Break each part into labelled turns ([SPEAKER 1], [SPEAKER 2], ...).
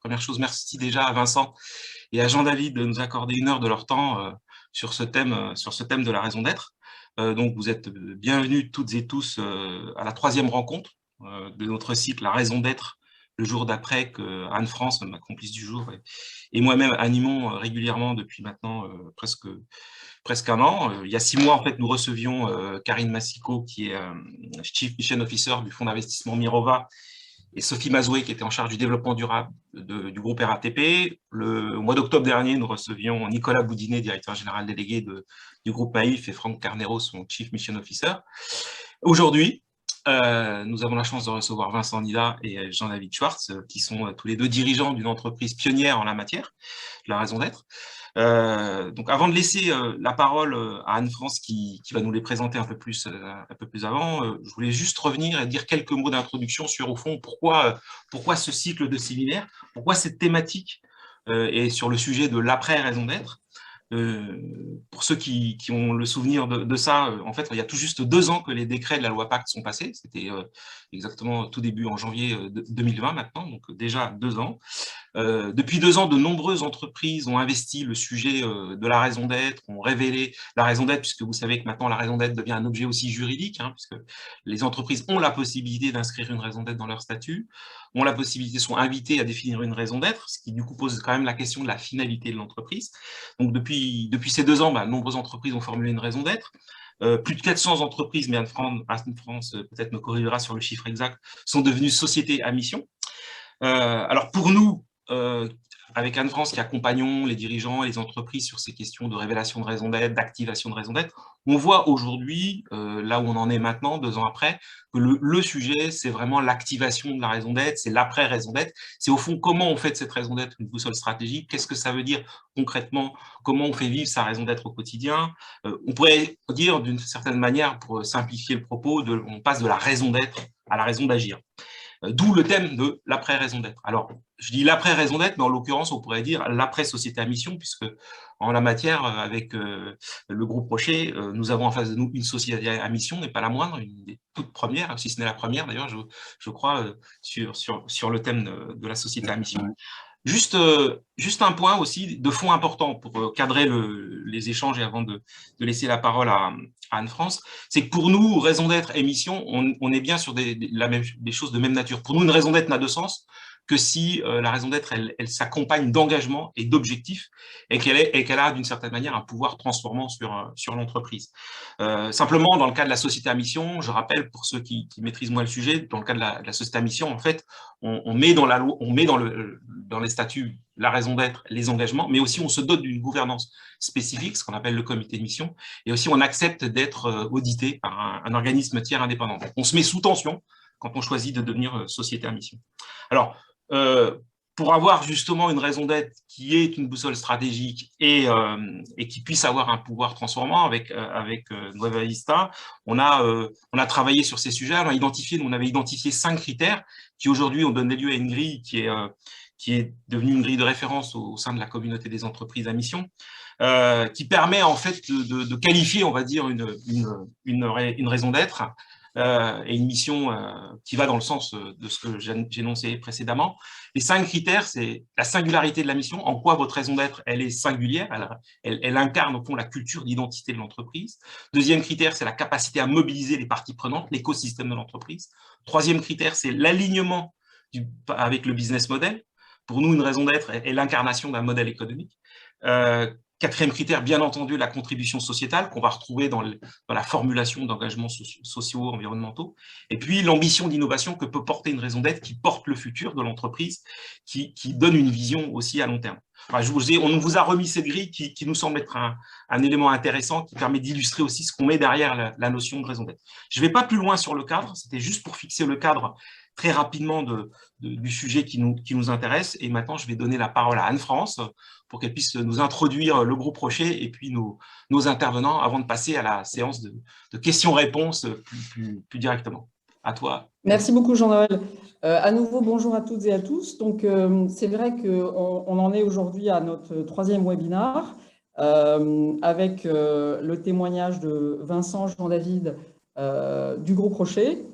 [SPEAKER 1] Première chose, merci déjà à Vincent et à Jean-David de nous accorder 1 heure de leur temps sur ce thème de la raison d'être. Donc, vous êtes bienvenus toutes et tous à la 3e rencontre de notre cycle La raison d'être, le jour d'après, que Anne-France, ma complice du jour, et moi-même animons régulièrement depuis maintenant presque 1 an. Il y a 6 mois, en fait, nous recevions Karine Massico, qui est Chief Mission Officer du fonds d'investissement Mirova, et Sophie Mazoué, qui était en charge du développement durable du groupe RATP. Au mois d'octobre dernier, nous recevions Nicolas Boudinet, directeur général délégué du groupe Maïf, et Franck Carnero, son Chief Mission Officer. Aujourd'hui, nous avons la chance de recevoir Vincent Nida et Jean-David Schwartz, qui sont tous les deux dirigeants d'une entreprise pionnière en la matière, la raison d'être. Donc, avant de laisser la parole à Anne-France qui va nous les présenter un peu plus avant, je voulais juste revenir et dire quelques mots d'introduction sur, au fond, pourquoi ce cycle de séminaires, pourquoi cette thématique est sur le sujet de l'après-raison d'être. Pour ceux qui ont le souvenir de ça, en fait, il y a tout juste 2 ans que les décrets de la loi Pacte sont passés. C'était exactement tout début en janvier 2020 maintenant, donc déjà 2 ans. Depuis 2 ans, de nombreuses entreprises ont investi le sujet de la raison d'être, ont révélé la raison d'être, puisque vous savez que maintenant la raison d'être devient un objet aussi juridique, puisque les entreprises ont la possibilité d'inscrire une raison d'être dans leur statut, ont la possibilité, sont invitées à définir une raison d'être, ce qui du coup pose quand même la question de la finalité de l'entreprise. Donc depuis ces 2 ans, de nombreuses entreprises ont formulé une raison d'être. Plus de 400 entreprises, mais Anne-France peut-être me corrigera sur le chiffre exact, sont devenues sociétés à mission. Alors pour nous, avec Anne-France qui accompagnons les dirigeants et les entreprises sur ces questions de révélation de raison d'être, d'activation de raison d'être, on voit aujourd'hui, là où on en est maintenant, 2 ans après, que le sujet, c'est vraiment l'activation de la raison d'être, c'est l'après-raison d'être, c'est au fond comment on fait de cette raison d'être une boussole stratégique, qu'est-ce que ça veut dire concrètement, comment on fait vivre sa raison d'être au quotidien. On pourrait dire d'une certaine manière, pour simplifier le propos, on passe de la raison d'être à la raison d'agir. D'où le thème de l'après-raison d'être. Alors, je dis l'après-raison d'être, mais en l'occurrence, on pourrait dire l'après-société à mission, puisque en la matière, avec le groupe Rocher, nous avons en face de nous une société à mission, et pas la moindre, une des toutes premières, si ce n'est la première d'ailleurs, je crois, sur le thème de la société à mission. Juste un point aussi de fond important pour cadrer les échanges et avant de laisser la parole à Anne-France, c'est que pour nous, raison d'être et mission, on est bien sur des choses de même nature. Pour nous, une raison d'être n'a de sens que si la raison d'être, elle s'accompagne d'engagement et d'objectifs et qu'elle a d'une certaine manière un pouvoir transformant sur l'entreprise. Simplement, dans le cas de la société à mission, je rappelle pour ceux qui maîtrisent moins le sujet, dans le cas de la société à mission, en fait, on met dans la loi, on met dans les statuts la raison d'être, les engagements, mais aussi on se dote d'une gouvernance spécifique, ce qu'on appelle le comité de mission, et aussi on accepte d'être audité par un organisme tiers indépendant. Donc, on se met sous tension quand on choisit de devenir société à mission. Alors, pour avoir justement une raison d'être qui est une boussole stratégique et qui puisse avoir un pouvoir transformant avec Nueva Vista, on a travaillé sur ces sujets. On avait identifié 5 critères qui aujourd'hui ont donné lieu à une grille qui est devenue une grille de référence au sein de la communauté des entreprises à mission, qui permet en fait de qualifier, on va dire, une raison d'être et une mission qui va dans le sens de ce que j'ai énoncé précédemment. Les 5 critères, c'est la singularité de la mission, en quoi votre raison d'être, elle est singulière, elle incarne au fond la culture, l'identité de l'entreprise. Deuxième critère, c'est la capacité à mobiliser les parties prenantes, l'écosystème de l'entreprise. Troisième critère, c'est l'alignement avec le business model. Pour nous, une raison d'être est l'incarnation d'un modèle économique. Quatrième critère, bien entendu, la contribution sociétale qu'on va retrouver dans la formulation d'engagements sociaux, environnementaux. Et puis, l'ambition d'innovation que peut porter une raison d'être qui porte le futur de l'entreprise, qui donne une vision aussi à long terme. Enfin, on vous a remis cette grille qui nous semble être un élément intéressant qui permet d'illustrer aussi ce qu'on met derrière la notion de raison d'être. Je ne vais pas plus loin sur le cadre, c'était juste pour fixer le cadre très rapidement du sujet qui nous intéresse. Et maintenant, je vais donner la parole à Anne-France pour qu'elle puisse nous introduire le groupe Rocher et puis nos intervenants avant de passer à la séance de questions-réponses plus directement. À toi.
[SPEAKER 2] Merci beaucoup, Jean-Noël. À nouveau, bonjour à toutes et à tous. Donc, c'est vrai qu'on en est aujourd'hui à notre 3e webinaire avec le témoignage de Vincent, Jean-David du groupe Rocher.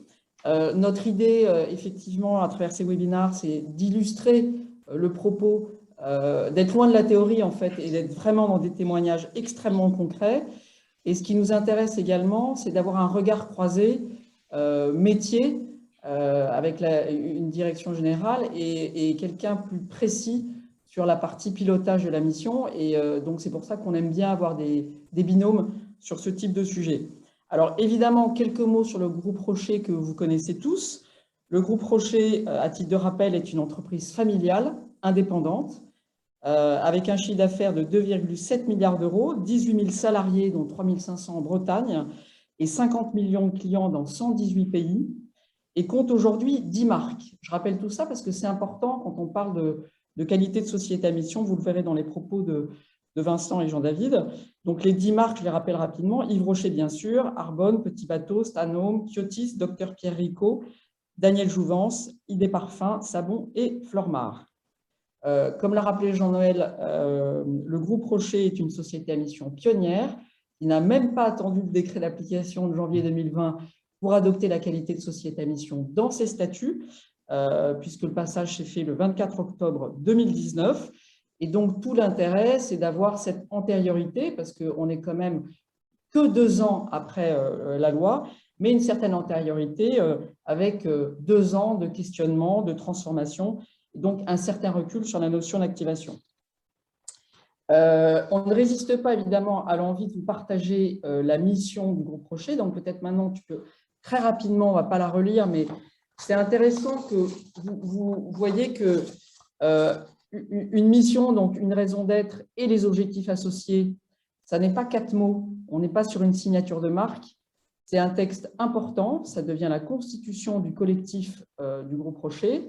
[SPEAKER 2] Notre idée, effectivement, à travers ces webinaires, c'est d'illustrer le propos, d'être loin de la théorie en fait et d'être vraiment dans des témoignages extrêmement concrets. Et ce qui nous intéresse également, c'est d'avoir un regard croisé métier avec une direction générale et quelqu'un plus précis sur la partie pilotage de la mission. Et donc, c'est pour ça qu'on aime bien avoir des binômes sur ce type de sujet. Alors, évidemment, quelques mots sur le groupe Rocher que vous connaissez tous. Le groupe Rocher, à titre de rappel, est une entreprise familiale, indépendante, avec un chiffre d'affaires de 2,7 milliards d'euros, 18 000 salariés, dont 3 500 en Bretagne, et 50 millions de clients dans 118 pays, et compte aujourd'hui 10 marques. Je rappelle tout ça parce que c'est important quand on parle de qualité de société à mission, vous le verrez dans les propos de Vincent et Jean-David. Donc les 10 marques, je les rappelle rapidement, Yves Rocher bien sûr, Arbonne, Petit Bateau, Stanome, Kyotis, Dr Pierre Ricot, Daniel Jouvence, ID Parfum, Sabon et Flormar. Comme l'a rappelé Jean-Noël, le groupe Rocher est une société à mission pionnière qui n'a même pas attendu le décret d'application de janvier 2020 pour adopter la qualité de société à mission dans ses statuts, puisque le passage s'est fait le 24 octobre 2019. Et donc, tout l'intérêt, c'est d'avoir cette antériorité, parce qu'on n'est quand même que 2 ans après la loi, mais une certaine antériorité avec 2 ans de questionnement, de transformation, et donc un certain recul sur la notion d'activation. On ne résiste pas évidemment à l'envie de vous partager la mission du groupe Rocher, donc peut-être maintenant tu peux très rapidement, on ne va pas la relire, mais c'est intéressant que vous voyez que une mission, donc une raison d'être et les objectifs associés, ça n'est pas 4 mots, on n'est pas sur une signature de marque, c'est un texte important, ça devient la constitution du collectif du groupe Rocher.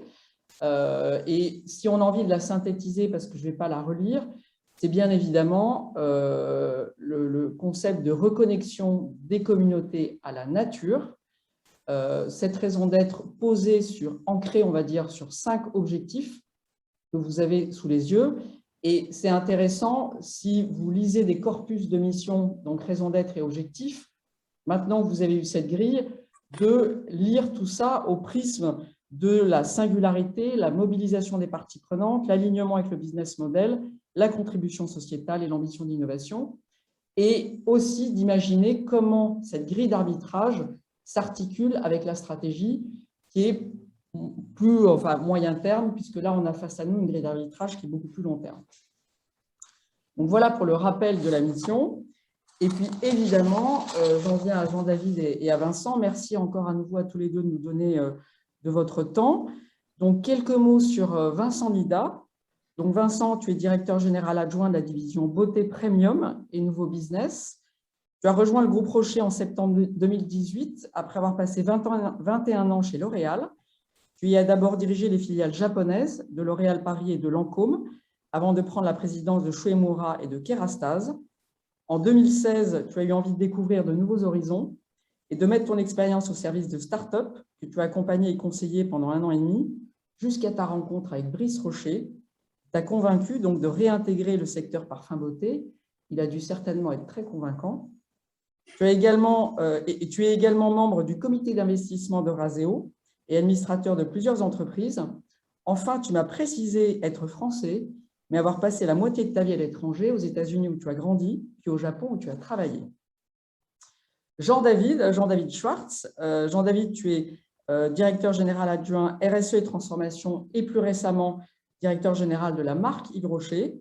[SPEAKER 2] Et si on a envie de la synthétiser, parce que je ne vais pas la relire, c'est bien évidemment le concept de reconnexion des communautés à la nature. Cette raison d'être posée ancrée, on va dire, sur 5 objectifs que vous avez sous les yeux. Et c'est intéressant, si vous lisez des corpus de missions, donc raison d'être et objectifs, maintenant que vous avez eu cette grille, de lire tout ça au prisme de la singularité, la mobilisation des parties prenantes, l'alignement avec le business model, la contribution sociétale et l'ambition d'innovation, et aussi d'imaginer comment cette grille d'arbitrage s'articule avec la stratégie qui est plus, enfin, moyen terme, puisque là, on a face à nous une grille d'arbitrage qui est beaucoup plus long terme. Donc voilà pour le rappel de la mission. Et puis évidemment, j'en viens à Jean-David et à Vincent. Merci encore à nouveau à tous les deux de nous donner de votre temps. Donc quelques mots sur Vincent Nida. Donc Vincent, tu es directeur général adjoint de la division Beauté Premium et Nouveau Business. Tu as rejoint le groupe Rocher en septembre 2018 après avoir passé 21 ans chez L'Oréal. Tu y as d'abord dirigé les filiales japonaises de L'Oréal Paris et de Lancôme avant de prendre la présidence de Shueimura et de Kerastase. En 2016, tu as eu envie de découvrir de nouveaux horizons et de mettre ton expérience au service de start-up que tu as accompagné et conseillé pendant 1 an et demi jusqu'à ta rencontre avec Brice Rocher. T'a convaincu donc de réintégrer le secteur parfum beauté. Il a dû certainement être très convaincant. Tu es également membre du comité d'investissement de Raseo et administrateur de plusieurs entreprises. Enfin, tu m'as précisé être français, mais avoir passé la moitié de ta vie à l'étranger, aux États-Unis où tu as grandi, puis au Japon où tu as travaillé. Jean-David Schwartz. Jean-David, tu es directeur général adjoint RSE et transformation et plus récemment directeur général de la marque Yves Rocher.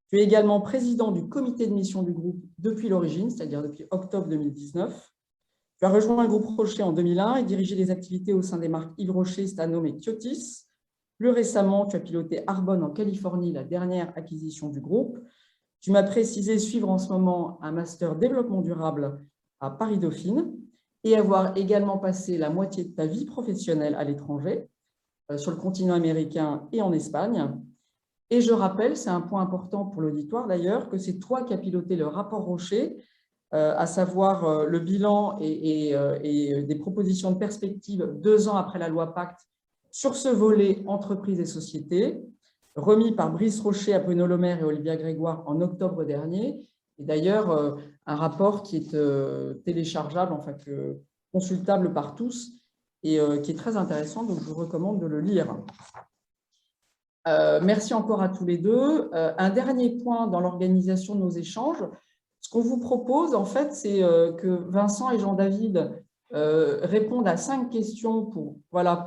[SPEAKER 2] Tu es également président du comité de mission du groupe depuis l'origine, c'est-à-dire depuis octobre 2019. Tu as rejoint le groupe Rocher en 2001 et dirigé les activités au sein des marques Yves Rocher, Stanome et Kyotis. Plus récemment, tu as piloté Arbonne en Californie, la dernière acquisition du groupe. Tu m'as précisé suivre en ce moment un master développement durable à Paris-Dauphine et avoir également passé la moitié de ta vie professionnelle à l'étranger, sur le continent américain et en Espagne. Et je rappelle, c'est un point important pour l'auditoire d'ailleurs, que c'est toi qui as piloté le rapport Rocher, à savoir le bilan et des propositions de perspective 2 ans après la loi Pacte sur ce volet entreprise et société, remis par Brice Rocher à Bruno Le Maire et Olivia Grégoire en octobre dernier. Et d'ailleurs, un rapport qui est téléchargeable, enfin consultable par tous, et qui est très intéressant, donc je vous recommande de le lire. Merci encore à tous les deux. Un dernier point dans l'organisation de nos échanges. Ce qu'on vous propose, en fait, c'est que Vincent et Jean-David répondent à 5 questions pour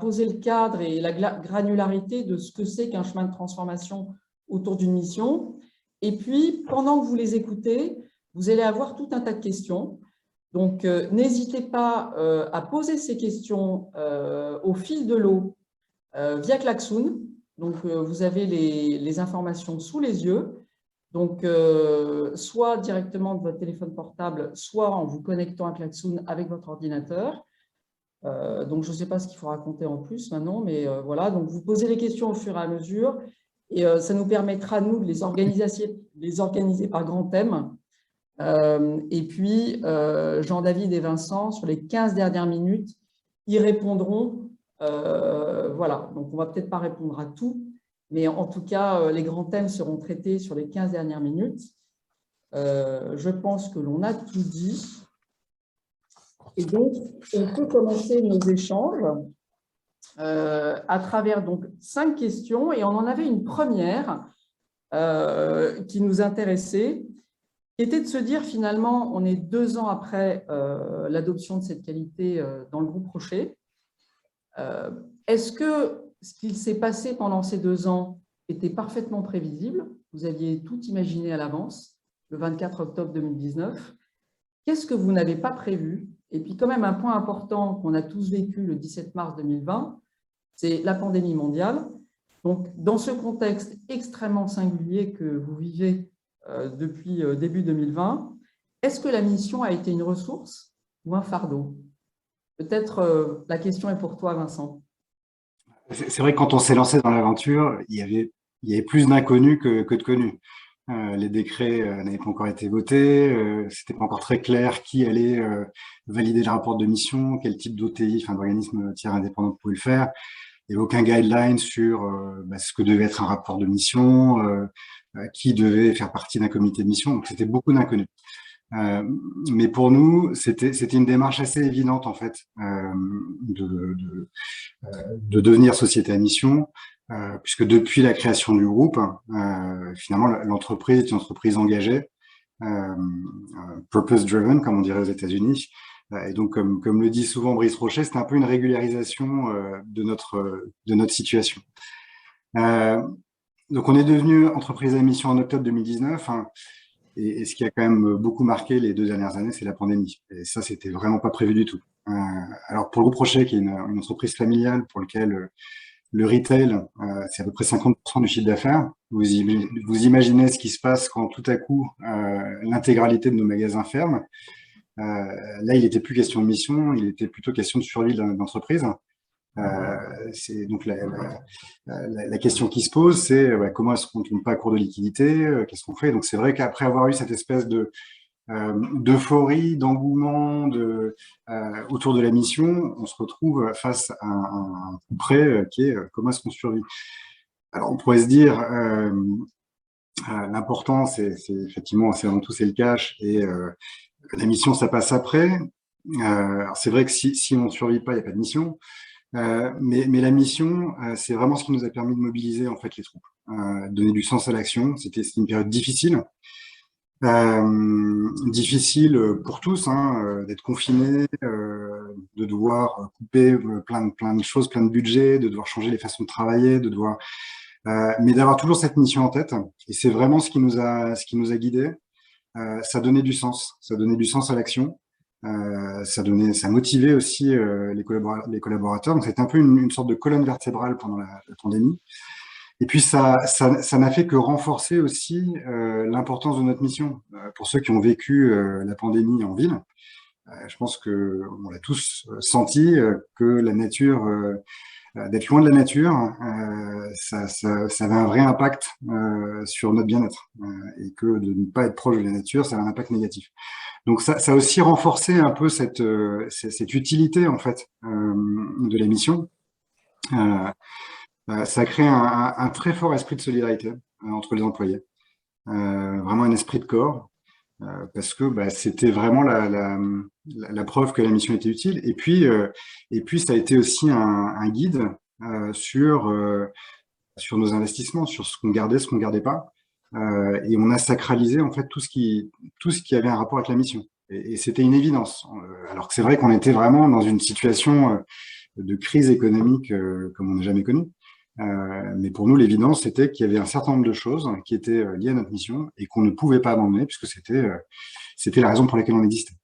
[SPEAKER 2] poser le cadre et la granularité de ce que c'est qu'un chemin de transformation autour d'une mission. Et puis, pendant que vous les écoutez, vous allez avoir tout un tas de questions. Donc, n'hésitez pas à poser ces questions au fil de l'eau via Klaxoon. Donc, vous avez les informations sous les yeux. Donc, soit directement de votre téléphone portable, soit en vous connectant à Klaxoon avec votre ordinateur. Donc, je ne sais pas ce qu'il faut raconter en plus maintenant, mais voilà. Donc, vous posez les questions au fur et à mesure et ça nous permettra, nous, de les organiser par grands thèmes. Et puis, Jean-David et Vincent, sur les 15 dernières minutes, ils répondront. Voilà, donc on ne va peut-être pas répondre à tout, mais en tout cas, les grands thèmes seront traités sur les 15 dernières minutes. Je pense que l'on a tout dit. Et donc, on peut commencer nos échanges à travers donc 5 questions. Et on en avait une première qui nous intéressait, qui était de se dire finalement, on est 2 ans après l'adoption de cette qualité dans le groupe Rocher. Est-ce que ce qu'il s'est passé pendant ces 2 ans était parfaitement prévisible? Vous aviez tout imaginé à l'avance, le 24 octobre 2019. Qu'est-ce que vous n'avez pas prévu? Et puis quand même un point important qu'on a tous vécu le 17 mars 2020, c'est la pandémie mondiale. Donc dans ce contexte extrêmement singulier que vous vivez depuis début 2020, est-ce que la mission a été une ressource ou un fardeau? Peut-être la question est pour toi, Vincent.
[SPEAKER 3] C'est vrai que quand on s'est lancé dans l'aventure, il y avait plus d'inconnus que de connus. Les décrets n'avaient pas encore été votés, c'était pas encore très clair qui allait valider le rapport de mission, quel type d'OTI, enfin d'organisme tiers indépendant pouvait le faire. Il n'y avait aucun guideline sur ce que devait être un rapport de mission, qui devait faire partie d'un comité de mission. Donc c'était beaucoup d'inconnus. Mais pour nous, c'était une démarche assez évidente en fait de devenir société à mission, puisque depuis la création du groupe, finalement l'entreprise est une entreprise engagée, purpose driven comme on dirait aux États-Unis. Et donc comme le dit souvent Brice Rocher, c'est un peu une régularisation de notre situation. Donc on est devenu entreprise à mission en octobre 2019. Et ce qui a quand même beaucoup marqué les 2 dernières années, c'est la pandémie. Et ça, c'était vraiment pas prévu du tout. Alors pour le groupe Rocher, qui est une entreprise familiale pour laquelle le retail, c'est à peu près 50% du chiffre d'affaires, vous imaginez ce qui se passe quand tout à coup l'intégralité de nos magasins ferment. Là, il n'était plus question de mission, il était plutôt question de survie de l'entreprise. C'est donc la question qui se pose, c'est comment est-ce qu'on ne tombe pas à court de liquidité, qu'est-ce qu'on fait? Donc c'est vrai qu'après avoir eu cette espèce d'euphorie, d'engouement autour de la mission, on se retrouve face à un coup près qui est comment est-ce qu'on survit? Alors on pourrait se dire l'important c'est effectivement c'est avant tout c'est le cash et la mission ça passe après. C'est vrai que si on ne survit pas, il n'y a pas de mission. Mais la mission, c'est vraiment ce qui nous a permis de mobiliser en fait les troupes, donner du sens à l'action. C'était une période difficile, difficile pour tous, d'être confinés, de devoir couper plein de choses, plein de budgets, de devoir changer les façons de travailler, mais d'avoir toujours cette mission en tête. Et c'est vraiment ce qui nous a guidés. Ça donnait du sens, à l'action. Ça motivait aussi les collaborateurs. Donc, c'était un peu une sorte de colonne vertébrale pendant la pandémie. Et puis, ça n'a fait que renforcer aussi l'importance de notre mission. Pour ceux qui ont vécu la pandémie en ville, je pense qu'on l'a tous senti que la nature, d'être loin de la nature, ça avait un vrai impact sur notre bien-être. Et que de ne pas être proche de la nature, ça a un impact négatif. Donc ça a aussi renforcé un peu cette utilité en fait de la mission. Ça a créé un très fort esprit de solidarité entre les employés, vraiment un esprit de corps, parce que c'était vraiment la preuve que la mission était utile. Et puis ça a été aussi un guide sur sur nos investissements, sur ce qu'on gardait, ce qu'on gardait pas. Et on a sacralisé en fait tout ce qui avait un rapport avec la mission. Et c'était une évidence. Alors que c'est vrai qu'on était vraiment dans une situation de crise économique comme on n'a jamais connu. Mais pour nous, l'évidence, c'était qu'il y avait un certain nombre de choses qui étaient liées à notre mission et qu'on ne pouvait pas abandonner puisque c'était la raison pour laquelle on existait.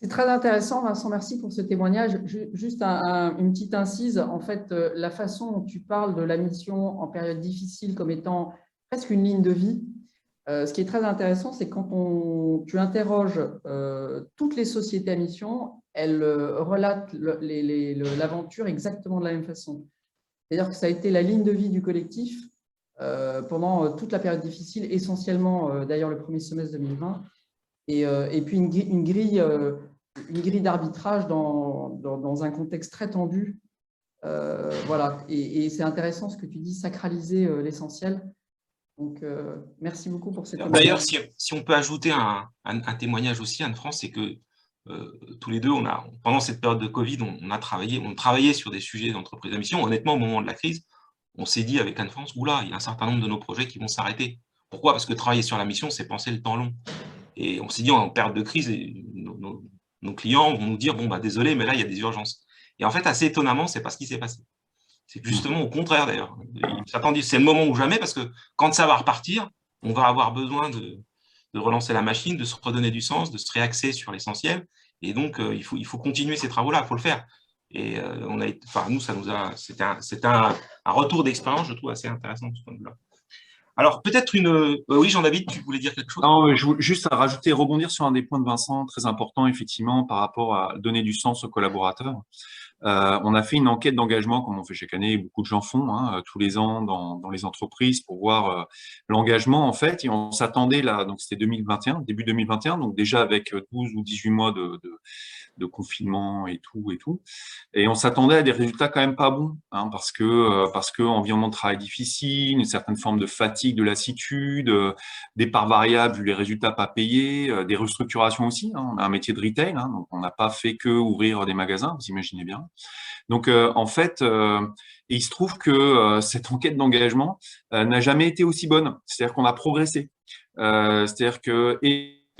[SPEAKER 2] C'est très intéressant, Vincent, merci pour ce témoignage. Juste une petite incise, en fait, la façon dont tu parles de la mission en période difficile comme étant presque une ligne de vie, ce qui est très intéressant, c'est quand tu interroges toutes les sociétés à mission, elles relatent l'aventure exactement de la même façon. C'est-à-dire que ça a été la ligne de vie du collectif pendant toute la période difficile, essentiellement d'ailleurs le premier semestre 2020, et puis une grille d'arbitrage dans un contexte très tendu. Voilà, et c'est intéressant ce que tu dis, sacraliser l'essentiel. Donc, merci beaucoup pour cette témoignage.
[SPEAKER 1] D'ailleurs, si on peut ajouter un témoignage aussi, Anne-France, c'est que tous les deux, pendant cette période de Covid, on travaillait sur des sujets d'entreprise à mission. Honnêtement, au moment de la crise, on s'est dit avec Anne-France, oula, il y a un certain nombre de nos projets qui vont s'arrêter. Pourquoi? Parce que travailler sur la mission, c'est penser le temps long. Et on s'est dit, en période de crise, nos clients vont nous dire, bon, bah, désolé, mais là, il y a des urgences. Et en fait, assez étonnamment, c'est pas ce qui s'est passé. C'est justement au contraire, d'ailleurs. Ils s'attendaient, c'est le moment ou jamais, parce que quand ça va repartir, on va avoir besoin de relancer la machine, de se redonner du sens, de se réaxer sur l'essentiel. Et donc, il faut continuer ces travaux-là, il faut le faire. Et nous, c'était un retour d'expérience, je trouve, assez intéressant de ce point de vue-là. Alors, peut-être oui, Jean-David, tu voulais dire quelque chose?
[SPEAKER 4] Non, je voulais juste à rajouter, rebondir sur un des points de Vincent, très important, effectivement, par rapport à donner du sens aux collaborateurs. On a fait une enquête d'engagement, comme on fait chaque année, beaucoup de gens font, tous les ans dans les entreprises pour voir l'engagement, en fait. Et on s'attendait là, donc c'était 2021, début 2021, donc déjà avec 12 ou 18 mois de confinement et tout. Et on s'attendait à des résultats quand même pas bons, parce que environnement de travail difficile, une certaine forme de fatigue, de lassitude, des parts variables vu les résultats pas payés, des restructurations aussi. On a un métier de retail, donc on n'a pas fait que ouvrir des magasins, vous imaginez bien. Donc en fait, et il se trouve que cette enquête d'engagement n'a jamais été aussi bonne. C'est-à-dire qu'on a progressé. C'est-à-dire que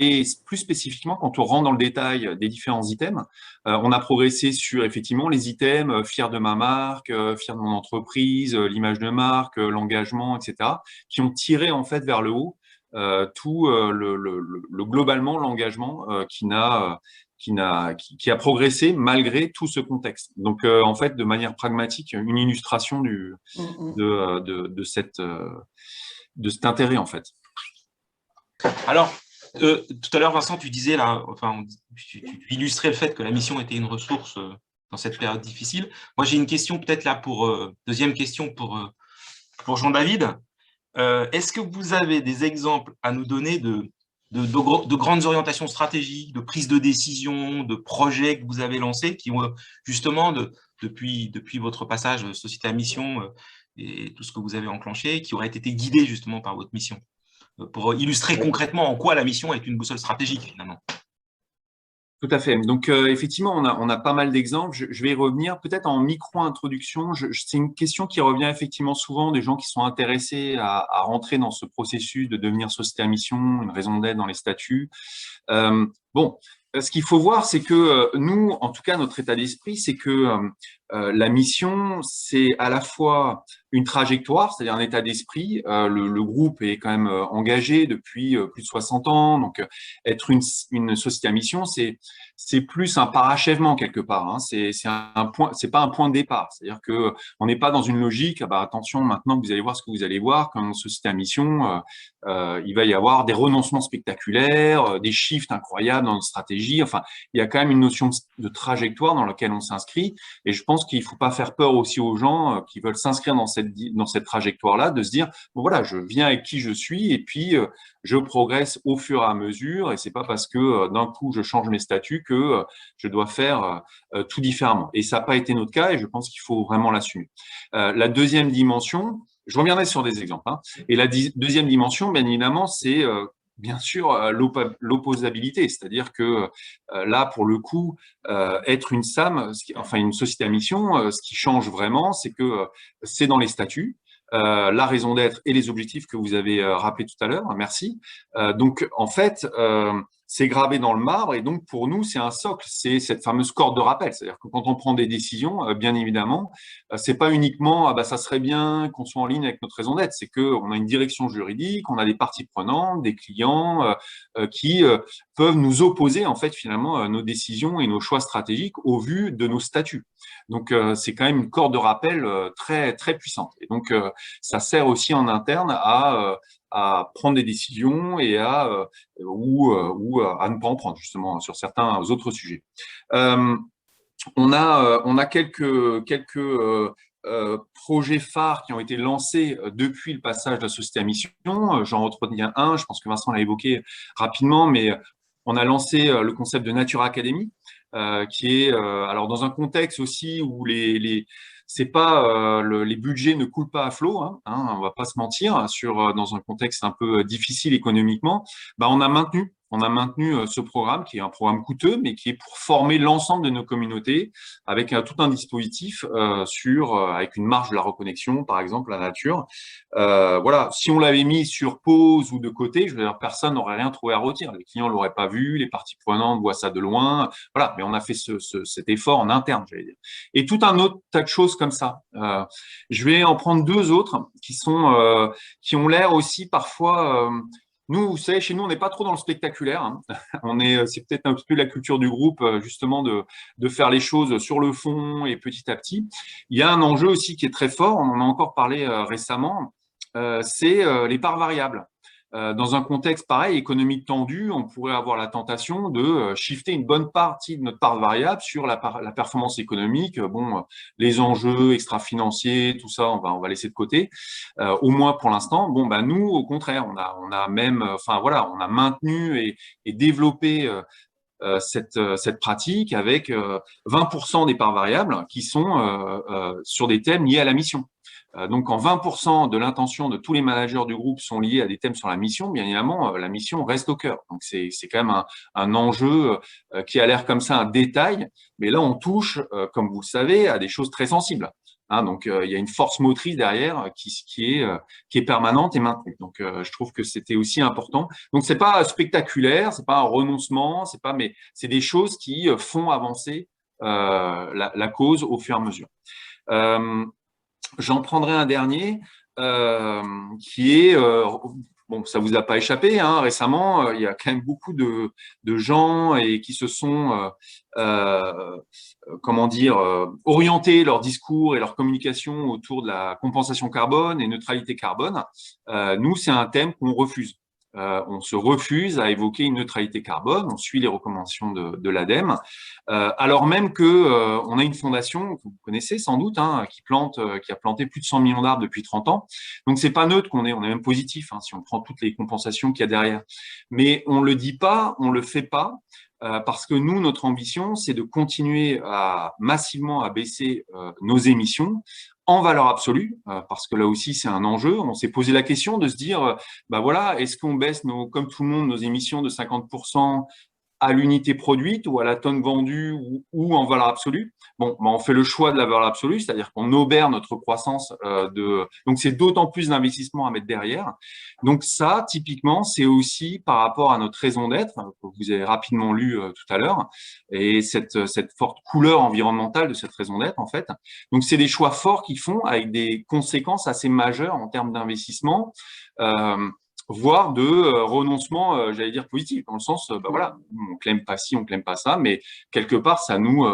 [SPEAKER 4] et plus spécifiquement, quand on rentre dans le détail des différents items, on a progressé sur effectivement les items fier de ma marque, fier de mon entreprise, l'image de marque, l'engagement, etc., qui ont tiré en fait vers le haut tout globalement l'engagement qui a progressé malgré tout ce contexte. Donc en fait, de manière pragmatique, une illustration de cet intérêt en fait.
[SPEAKER 1] Alors, tout à l'heure, Vincent, tu disais là, tu illustrais le fait que la mission était une ressource dans cette période difficile. Moi, j'ai une question peut-être là deuxième question pour Jean-David. Est-ce que vous avez des exemples à nous donner de grandes orientations stratégiques, de prise de décision, de projets que vous avez lancés qui ont justement, depuis votre passage Société à mission et tout ce que vous avez enclenché, qui auraient été guidés justement par votre mission, pour illustrer concrètement en quoi la mission est une boussole stratégique finalement?
[SPEAKER 4] Tout à fait. Donc, effectivement, on a pas mal d'exemples. Je vais y revenir peut-être en micro-introduction. C'est une question qui revient effectivement souvent des gens qui sont intéressés à rentrer dans ce processus de devenir société à mission, une raison d'être dans les statuts. Bon, ce qu'il faut voir, c'est que nous, en tout cas, notre état d'esprit, c'est que la mission, c'est à la fois une trajectoire, c'est-à-dire un état d'esprit. Le groupe est quand même engagé depuis plus de 60 ans. Donc, être une société à mission, c'est plus un parachèvement quelque part. C'est pas un point de départ. C'est-à-dire que on n'est pas dans une logique. Attention, maintenant que vous allez voir ce que vous allez voir, comme une société à mission, il va y avoir des renoncements spectaculaires, des shifts incroyables dans notre stratégie. Enfin, il y a quand même une notion de trajectoire dans laquelle on s'inscrit. Et je pense qu'il ne faut pas faire peur aussi aux gens qui veulent s'inscrire dans cette trajectoire-là, de se dire, bon voilà, je viens avec qui je suis et puis je progresse au fur et à mesure. Et c'est pas parce que d'un coup, je change mes statuts que je dois faire tout différemment. Et ça n'a pas été notre cas et je pense qu'il faut vraiment l'assumer. La deuxième dimension, je reviendrai sur des exemples. Et la deuxième dimension, bien évidemment, c'est bien sûr l'opposabilité, c'est-à-dire que là, pour le coup, être une SAM, enfin une société à mission, ce qui change vraiment, c'est que c'est dans les statuts. La raison d'être et les objectifs que vous avez rappelés tout à l'heure, merci. Donc, en fait, c'est gravé dans le marbre et donc pour nous, c'est un socle, c'est cette fameuse corde de rappel. C'est-à-dire que quand on prend des décisions, bien évidemment, c'est pas uniquement ah bah ça serait bien qu'on soit en ligne avec notre raison d'être, c'est qu'on a une direction juridique, on a des parties prenantes, des clients qui peuvent nous opposer en fait finalement nos décisions et nos choix stratégiques au vu de nos statuts. Donc c'est quand même une corde de rappel très très puissante. Et donc ça sert aussi en interne à prendre des décisions et ou à ne pas en prendre justement sur certains autres sujets. On a quelques projets phares qui ont été lancés depuis le passage de la société à mission. J'en retiens un, je pense que Vincent l'a évoqué rapidement, mais on a lancé le concept de Nature Academy, qui est alors dans un contexte aussi où c'est pas les budgets ne coulent pas à flot, on va pas se mentir, dans un contexte un peu difficile économiquement, on a maintenu ce programme qui est un programme coûteux, mais qui est pour former l'ensemble de nos communautés avec tout un dispositif avec une marge de la reconnexion, par exemple, la nature. Voilà, si on l'avait mis sur pause ou de côté, je veux dire, personne n'aurait rien trouvé à retirer. Les clients l'auraient pas vu, les parties prenantes voient ça de loin. Voilà, mais on a fait cet effort en interne, j'allais dire. Et tout un autre tas de choses comme ça. Je vais en prendre deux autres qui ont l'air aussi parfois. Nous, vous savez, chez nous, on n'est pas trop dans le spectaculaire. C'est peut-être un peu la culture du groupe, justement, de faire les choses sur le fond et petit à petit. Il y a un enjeu aussi qui est très fort. On en a encore parlé récemment. C'est les parts variables. Dans un contexte pareil, économique tendu, on pourrait avoir la tentation de shifter une bonne partie de notre part variable sur la performance économique. Bon, les enjeux extra-financiers, tout ça, on va laisser de côté, au moins pour l'instant. Bon, nous, au contraire, on a même, enfin voilà, on a maintenu et développé cette pratique avec 20% des parts variables qui sont sur des thèmes liés à la mission. Donc, quand 20% de l'intention de tous les managers du groupe sont liés à des thèmes sur la mission, bien évidemment, la mission reste au cœur. Donc, c'est quand même un enjeu qui a l'air comme ça un détail, mais là, on touche, comme vous le savez, à des choses très sensibles. Donc, il y a une force motrice derrière qui est permanente et maintenue. Donc, je trouve que c'était aussi important. Donc, c'est pas spectaculaire, c'est pas un renoncement, mais c'est des choses qui font avancer la cause au fur et à mesure. J'en prendrai un dernier qui est, bon, ça vous a pas échappé, récemment, il y a quand même beaucoup de gens et qui se sont, comment dire, orientés leur discours et leur communication autour de la compensation carbone et neutralité carbone. Nous, c'est un thème qu'on refuse. On se refuse à évoquer une neutralité carbone, on suit les recommandations de l'ADEME, alors même que on a une fondation que vous connaissez sans doute, qui a planté plus de 100 millions d'arbres depuis 30 ans. Donc c'est pas neutre on est même positif si on prend toutes les compensations qu'il y a derrière. Mais on le dit pas, on le fait pas. Parce que nous, notre ambition, c'est de continuer massivement à baisser nos émissions en valeur absolue, parce que là aussi, c'est un enjeu. On s'est posé la question de se dire, voilà, est-ce qu'on baisse, comme tout le monde, nos émissions de 50% à l'unité produite ou à la tonne vendue ou en valeur absolue? Bon, on fait le choix de la valeur absolue, c'est-à-dire qu'on obère notre croissance donc c'est d'autant plus d'investissement à mettre derrière. Donc ça, typiquement, c'est aussi par rapport à notre raison d'être, que vous avez rapidement lu tout à l'heure, et cette forte couleur environnementale de cette raison d'être, en fait. Donc c'est des choix forts qu'ils font avec des conséquences assez majeures en termes d'investissement. Voire de renoncement, j'allais dire positif, dans le sens, voilà, on clame pas ci, on clame pas ça, mais quelque part, ça nous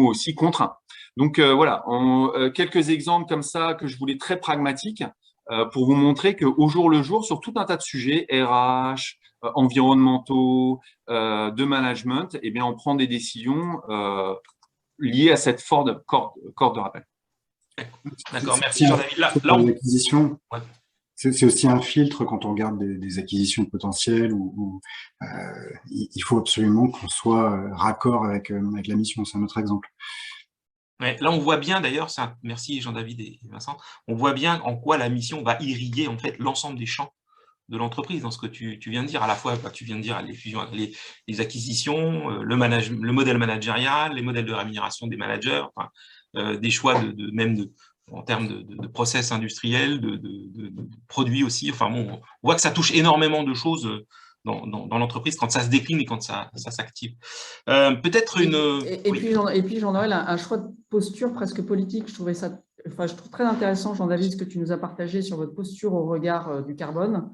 [SPEAKER 4] aussi contraint. Donc voilà, quelques exemples comme ça que je voulais très pragmatiques pour vous montrer qu'au jour le jour, sur tout un tas de sujets, RH, environnementaux, de management, eh bien, on prend des décisions liées à cette forte corde de rappel.
[SPEAKER 1] D'accord, merci Jean-David. Là,
[SPEAKER 3] l'acquisition.
[SPEAKER 1] Ouais.
[SPEAKER 3] C'est aussi un filtre quand on regarde des acquisitions potentielles où il faut absolument qu'on soit raccord avec la mission. C'est un autre exemple.
[SPEAKER 1] Ouais, là, on voit bien d'ailleurs, merci Jean-David et Vincent, on voit bien en quoi la mission va irriguer en fait l'ensemble des champs de l'entreprise dans ce que tu viens de dire. À la fois, tu viens de dire les fusions, les acquisitions, le modèle managérial, les modèles de rémunération des managers, enfin, des choix en termes de process industriels, de produits aussi. Enfin bon, on voit que ça touche énormément de choses dans l'entreprise quand ça se décline et quand ça s'active. Peut-être une…
[SPEAKER 2] Et puis Jean-Noël, un choix de posture presque politique. Je trouve très intéressant, Jean-David, ce que tu nous as partagé sur votre posture au regard du carbone,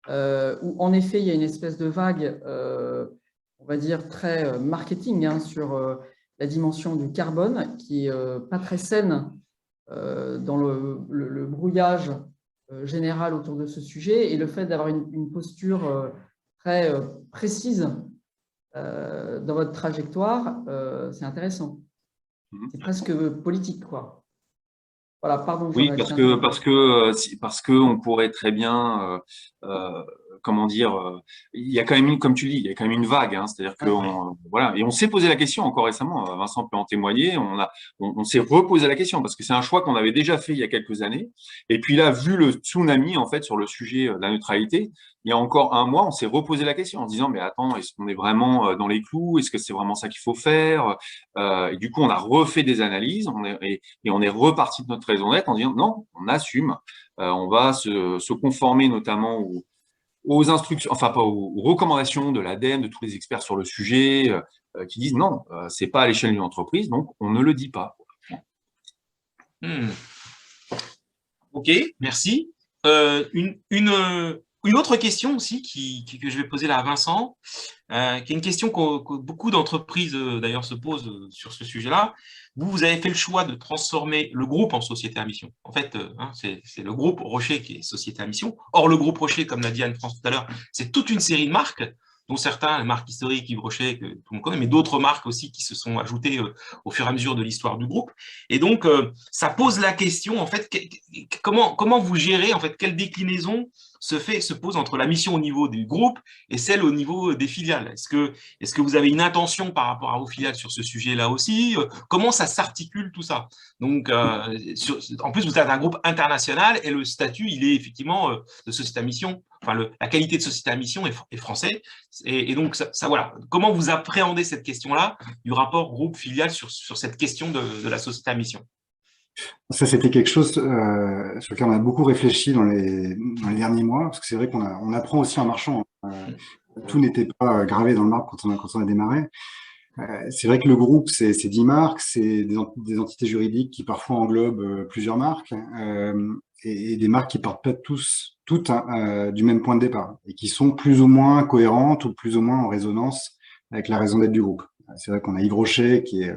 [SPEAKER 2] où en effet, il y a une espèce de vague, on va dire, très marketing sur la dimension du carbone, qui n'est pas très saine dans le brouillage général autour de ce sujet, et le fait d'avoir une posture très précise dans votre trajectoire, c'est intéressant. C'est presque politique, quoi. Voilà, pardon.
[SPEAKER 4] Oui, parce que on pourrait très bien, comment dire, il y a quand même comme tu dis, il y a quand même une vague, hein, c'est-à-dire que voilà, et on s'est posé la question encore récemment. Vincent peut en témoigner. On s'est reposé la question parce que c'est un choix qu'on avait déjà fait il y a quelques années. Et puis là, vu le tsunami en fait sur le sujet de la neutralité, il y a encore un mois, on s'est reposé la question en se disant mais attends, est-ce qu'on est vraiment dans les clous? Est-ce que c'est vraiment ça qu'il faut faire? Et du coup, on a refait des analyses, et on est reparti de notre raison d'être en disant non, on assume, on va se conformer notamment aux instructions, enfin pas aux recommandations de l'ADEME, de tous les experts sur le sujet, qui disent non, c'est pas à l'échelle d'une entreprise, donc on ne le dit pas.
[SPEAKER 1] Ok, merci. Une autre question aussi que je vais poser là à Vincent, qui est une question que beaucoup d'entreprises d'ailleurs se posent sur ce sujet-là. Vous avez fait le choix de transformer le groupe en société à mission. En fait, c'est le groupe Rocher qui est société à mission. Or, le groupe Rocher, comme l'a dit Anne-France tout à l'heure, c'est toute une série de marques, dont certains, les marques historiques, Yves Rocher, que tout le monde connaît, mais d'autres marques aussi qui se sont ajoutées au fur et à mesure de l'histoire du groupe. Et donc, ça pose la question, en fait, comment vous gérez, en fait, quelle déclinaison se pose entre la mission au niveau du groupe et celle au niveau des filiales. Est-ce que vous avez une intention par rapport à vos filiales sur ce sujet-là aussi? Comment ça s'articule tout ça? Donc, en plus, vous êtes un groupe international et le statut, il est effectivement de société à mission, enfin, la qualité de société à mission est français. Et donc, voilà. Comment vous appréhendez cette question-là du rapport groupe-filiale sur cette question de la société à mission?
[SPEAKER 3] Ça, c'était quelque chose sur lequel on a beaucoup réfléchi dans les derniers mois, parce que c'est vrai qu'on apprend aussi en marchant. Tout n'était pas gravé dans le marbre quand on a démarré. C'est vrai que le groupe, c'est 10 marques, c'est des entités juridiques qui parfois englobent plusieurs marques, et des marques qui partent pas toutes du même point de départ, et qui sont plus ou moins cohérentes ou plus ou moins en résonance avec la raison d'être du groupe. C'est vrai qu'on a Yves Rocher, qui est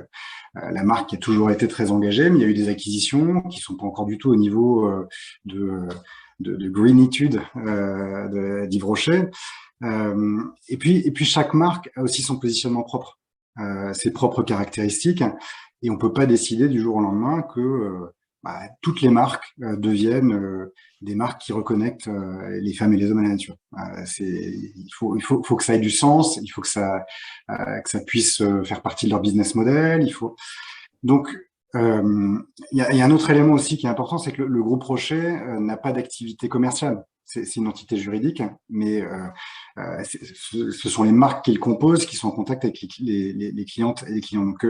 [SPEAKER 3] la marque qui a toujours été très engagée, mais il y a eu des acquisitions qui sont pas encore du tout au niveau de greenitude d'Yves Rocher. Et puis chaque marque a aussi son positionnement propre, ses propres caractéristiques, et on peut pas décider du jour au lendemain que toutes les marques deviennent des marques qui reconnectent les femmes et les hommes à la nature. Il faut que ça ait du sens, il faut que ça puisse faire partie de leur business model. Donc il y a un autre élément aussi qui est important, c'est que le groupe Rocher n'a pas d'activité commerciale. C'est une entité juridique, mais ce sont les marques qui le composent qui sont en contact avec les clientes et les clients. Donc,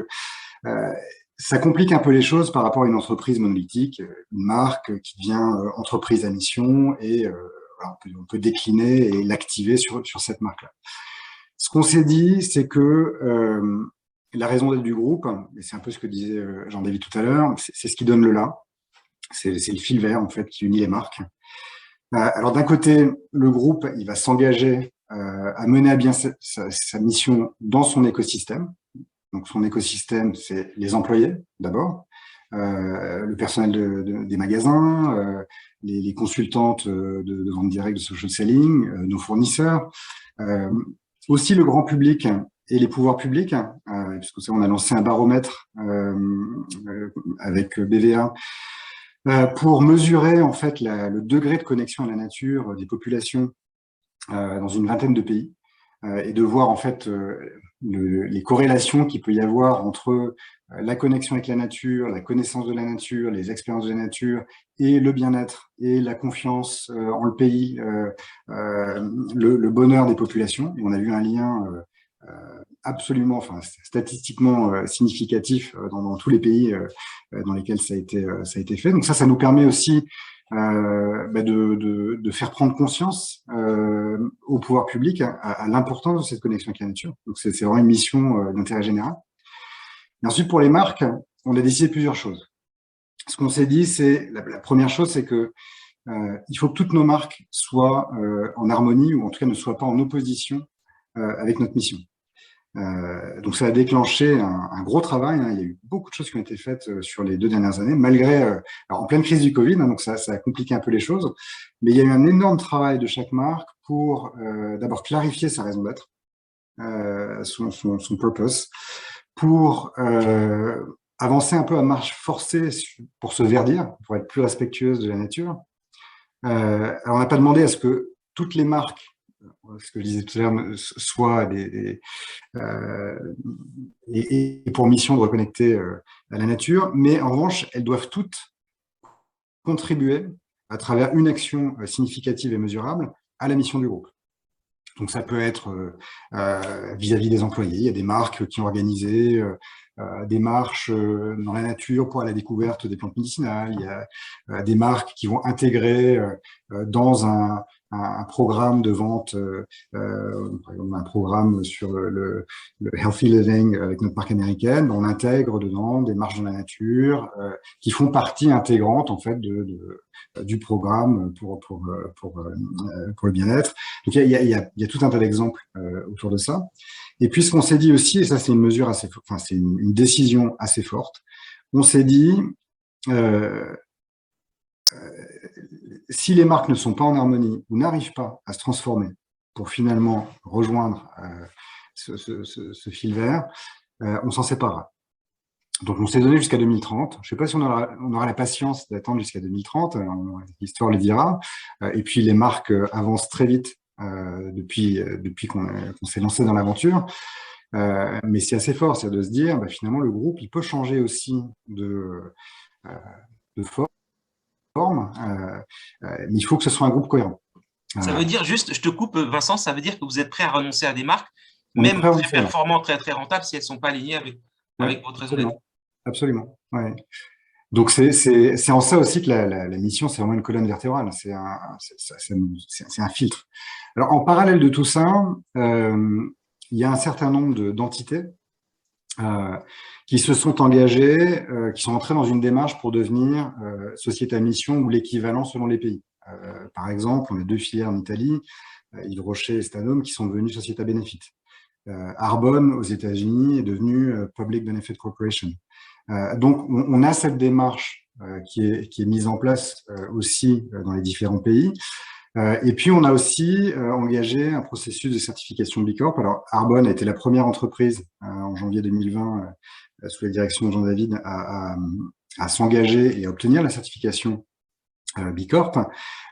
[SPEAKER 3] ça complique un peu les choses par rapport à une entreprise monolithique, une marque qui devient entreprise à mission, et voilà, on peut décliner et l'activer sur cette marque-là. Ce qu'on s'est dit, c'est que la raison d'être du groupe, et c'est un peu ce que disait Jean-David tout à l'heure, c'est ce qui donne le là. C'est le fil vert, en fait, qui unit les marques. Alors, d'un côté, le groupe, il va s'engager à mener à bien sa mission dans son écosystème. Donc, son écosystème, c'est les employés, d'abord, le personnel des magasins, les consultantes de vente directe, de social selling, nos fournisseurs, aussi le grand public et les pouvoirs publics, puisque on a lancé un baromètre avec BVA pour mesurer en fait le degré de connexion à la nature des populations dans une vingtaine de pays, et de voir en fait les corrélations qu'il peut y avoir entre la connexion avec la nature, la connaissance de la nature, les expériences de la nature et le bien-être et la confiance en le pays, le bonheur des populations. Et on a vu un lien absolument, enfin statistiquement significatif dans tous les pays dans lesquels ça a été fait. Donc ça nous permet aussi de faire prendre conscience au pouvoir public à l'importance de cette connexion avec la nature. Donc c'est vraiment une mission d'intérêt général. Et ensuite, pour les marques, on a décidé plusieurs choses. Ce qu'on s'est dit, c'est la première chose, c'est que il faut que toutes nos marques soient en harmonie ou en tout cas ne soient pas en opposition avec notre mission. Donc ça a déclenché un gros travail. Il y a eu beaucoup de choses qui ont été faites sur les 2 dernières années, malgré alors en pleine crise du Covid, donc ça a compliqué un peu les choses. Mais il y a eu un énorme travail de chaque marque pour d'abord clarifier sa raison d'être, son purpose, pour avancer un peu à marche forcée pour se verdir, pour être plus respectueuse de la nature. Alors on n'a pas demandé à ce que toutes les marques, ce que je disais tout à l'heure, soient et pour mission de reconnecter à la nature, mais en revanche, elles doivent toutes contribuer à travers une action significative et mesurable à la mission du groupe. Donc ça peut être vis-à-vis des employés. Il y a des marques qui ont organisé des marches dans la nature pour la découverte des plantes médicinales. Il y a des marques qui vont intégrer dans un programme de vente, par exemple un programme sur le Healthy Living avec notre marque américaine. On intègre dedans des marches dans la nature qui font partie intégrante en fait du programme pour le bien-être. Donc il y a tout un tas d'exemples autour de ça. Et puis ce qu'on s'est dit aussi, et ça c'est une mesure assez, enfin c'est une décision assez forte, on s'est dit si les marques ne sont pas en harmonie ou n'arrivent pas à se transformer pour finalement rejoindre ce fil vert, on s'en séparera. Donc, on s'est donné jusqu'à 2030. Je ne sais pas si on aura la patience d'attendre jusqu'à 2030. L'histoire le dira. Et puis, les marques avancent très vite depuis qu'on s'est lancé dans l'aventure. Mais c'est assez fort, c'est de se dire, finalement, le groupe, il peut changer aussi de forme, mais il faut que ce soit un groupe cohérent.
[SPEAKER 1] Ça veut dire, juste, je te coupe, Vincent, ça veut dire que vous êtes prêt à renoncer à des marques, même très performantes, très, très rentables, si elles ne sont pas alignées avec votre raison d'être.
[SPEAKER 3] Absolument. Ouais. Donc, c'est en ça aussi que la mission, c'est vraiment une colonne vertébrale. C'est un filtre. Alors, en parallèle de tout ça, il y a un certain nombre d'entités qui se sont engagées, qui sont entrées dans une démarche pour devenir société à mission ou l'équivalent selon les pays. Par exemple, on a 2 filières en Italie, Yves Rocher et Stanome, qui sont devenus sociétés à bénéfice. Arbonne, aux États-Unis, est devenu Public Benefit Corporation. Donc, on a cette démarche qui est mise en place aussi dans les différents pays. Et puis, on a aussi engagé un processus de certification B Corp. Alors, Arbonne a été la première entreprise en janvier 2020, sous la direction de Jean-David, à s'engager et à obtenir la certification B Corp.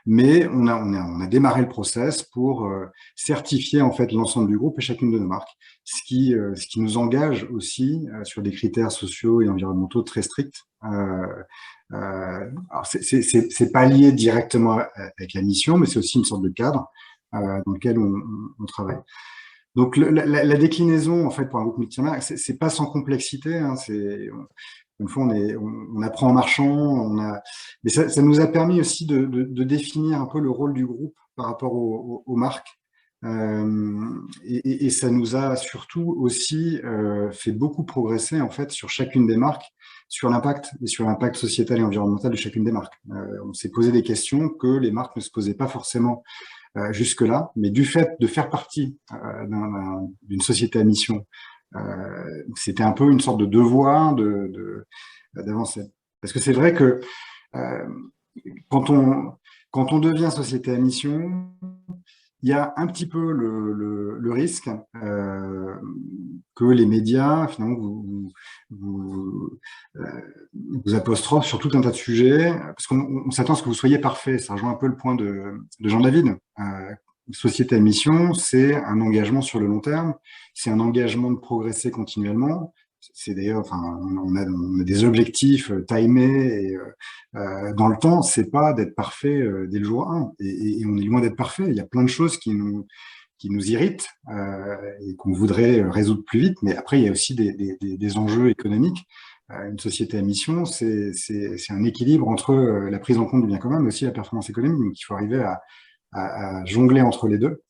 [SPEAKER 3] Mais on a démarré le process pour certifier en fait l'ensemble du groupe et chacune de nos marques, ce qui nous engage aussi sur des critères sociaux et environnementaux très stricts. Alors c'est pas lié directement avec la mission, mais c'est aussi une sorte de cadre dans lequel on travaille. Donc la déclinaison en fait pour un groupe multimarque, c'est pas sans complexité. Hein, une fois on apprend en marchant, mais ça nous a permis aussi de définir un peu le rôle du groupe par rapport aux marques. Et ça nous a surtout aussi fait beaucoup progresser en fait sur chacune des marques, sur l'impact sociétal et environnemental de chacune des marques. On s'est posé des questions que les marques ne se posaient pas forcément jusque-là, mais du fait de faire partie d'une société à mission, c'était un peu une sorte de devoir d'avancer. Parce que c'est vrai que quand on devient société à mission, il y a un petit peu le risque que les médias, finalement, vous apostrophent sur tout un tas de sujets, parce qu'on s'attend à ce que vous soyez parfait. Ça rejoint un peu le point de Jean-David. société à mission, c'est un engagement sur le long terme, c'est un engagement de progresser continuellement. C'est d'ailleurs, enfin, on a des objectifs timés et dans le temps. C'est pas d'être parfait dès le jour 1. Et on est loin d'être parfait. Il y a plein de choses qui nous irritent et qu'on voudrait résoudre plus vite. Mais après, il y a aussi des enjeux économiques. Une société à mission, c'est un équilibre entre la prise en compte du bien commun, mais aussi la performance économique. Donc, il faut arriver à jongler entre les deux.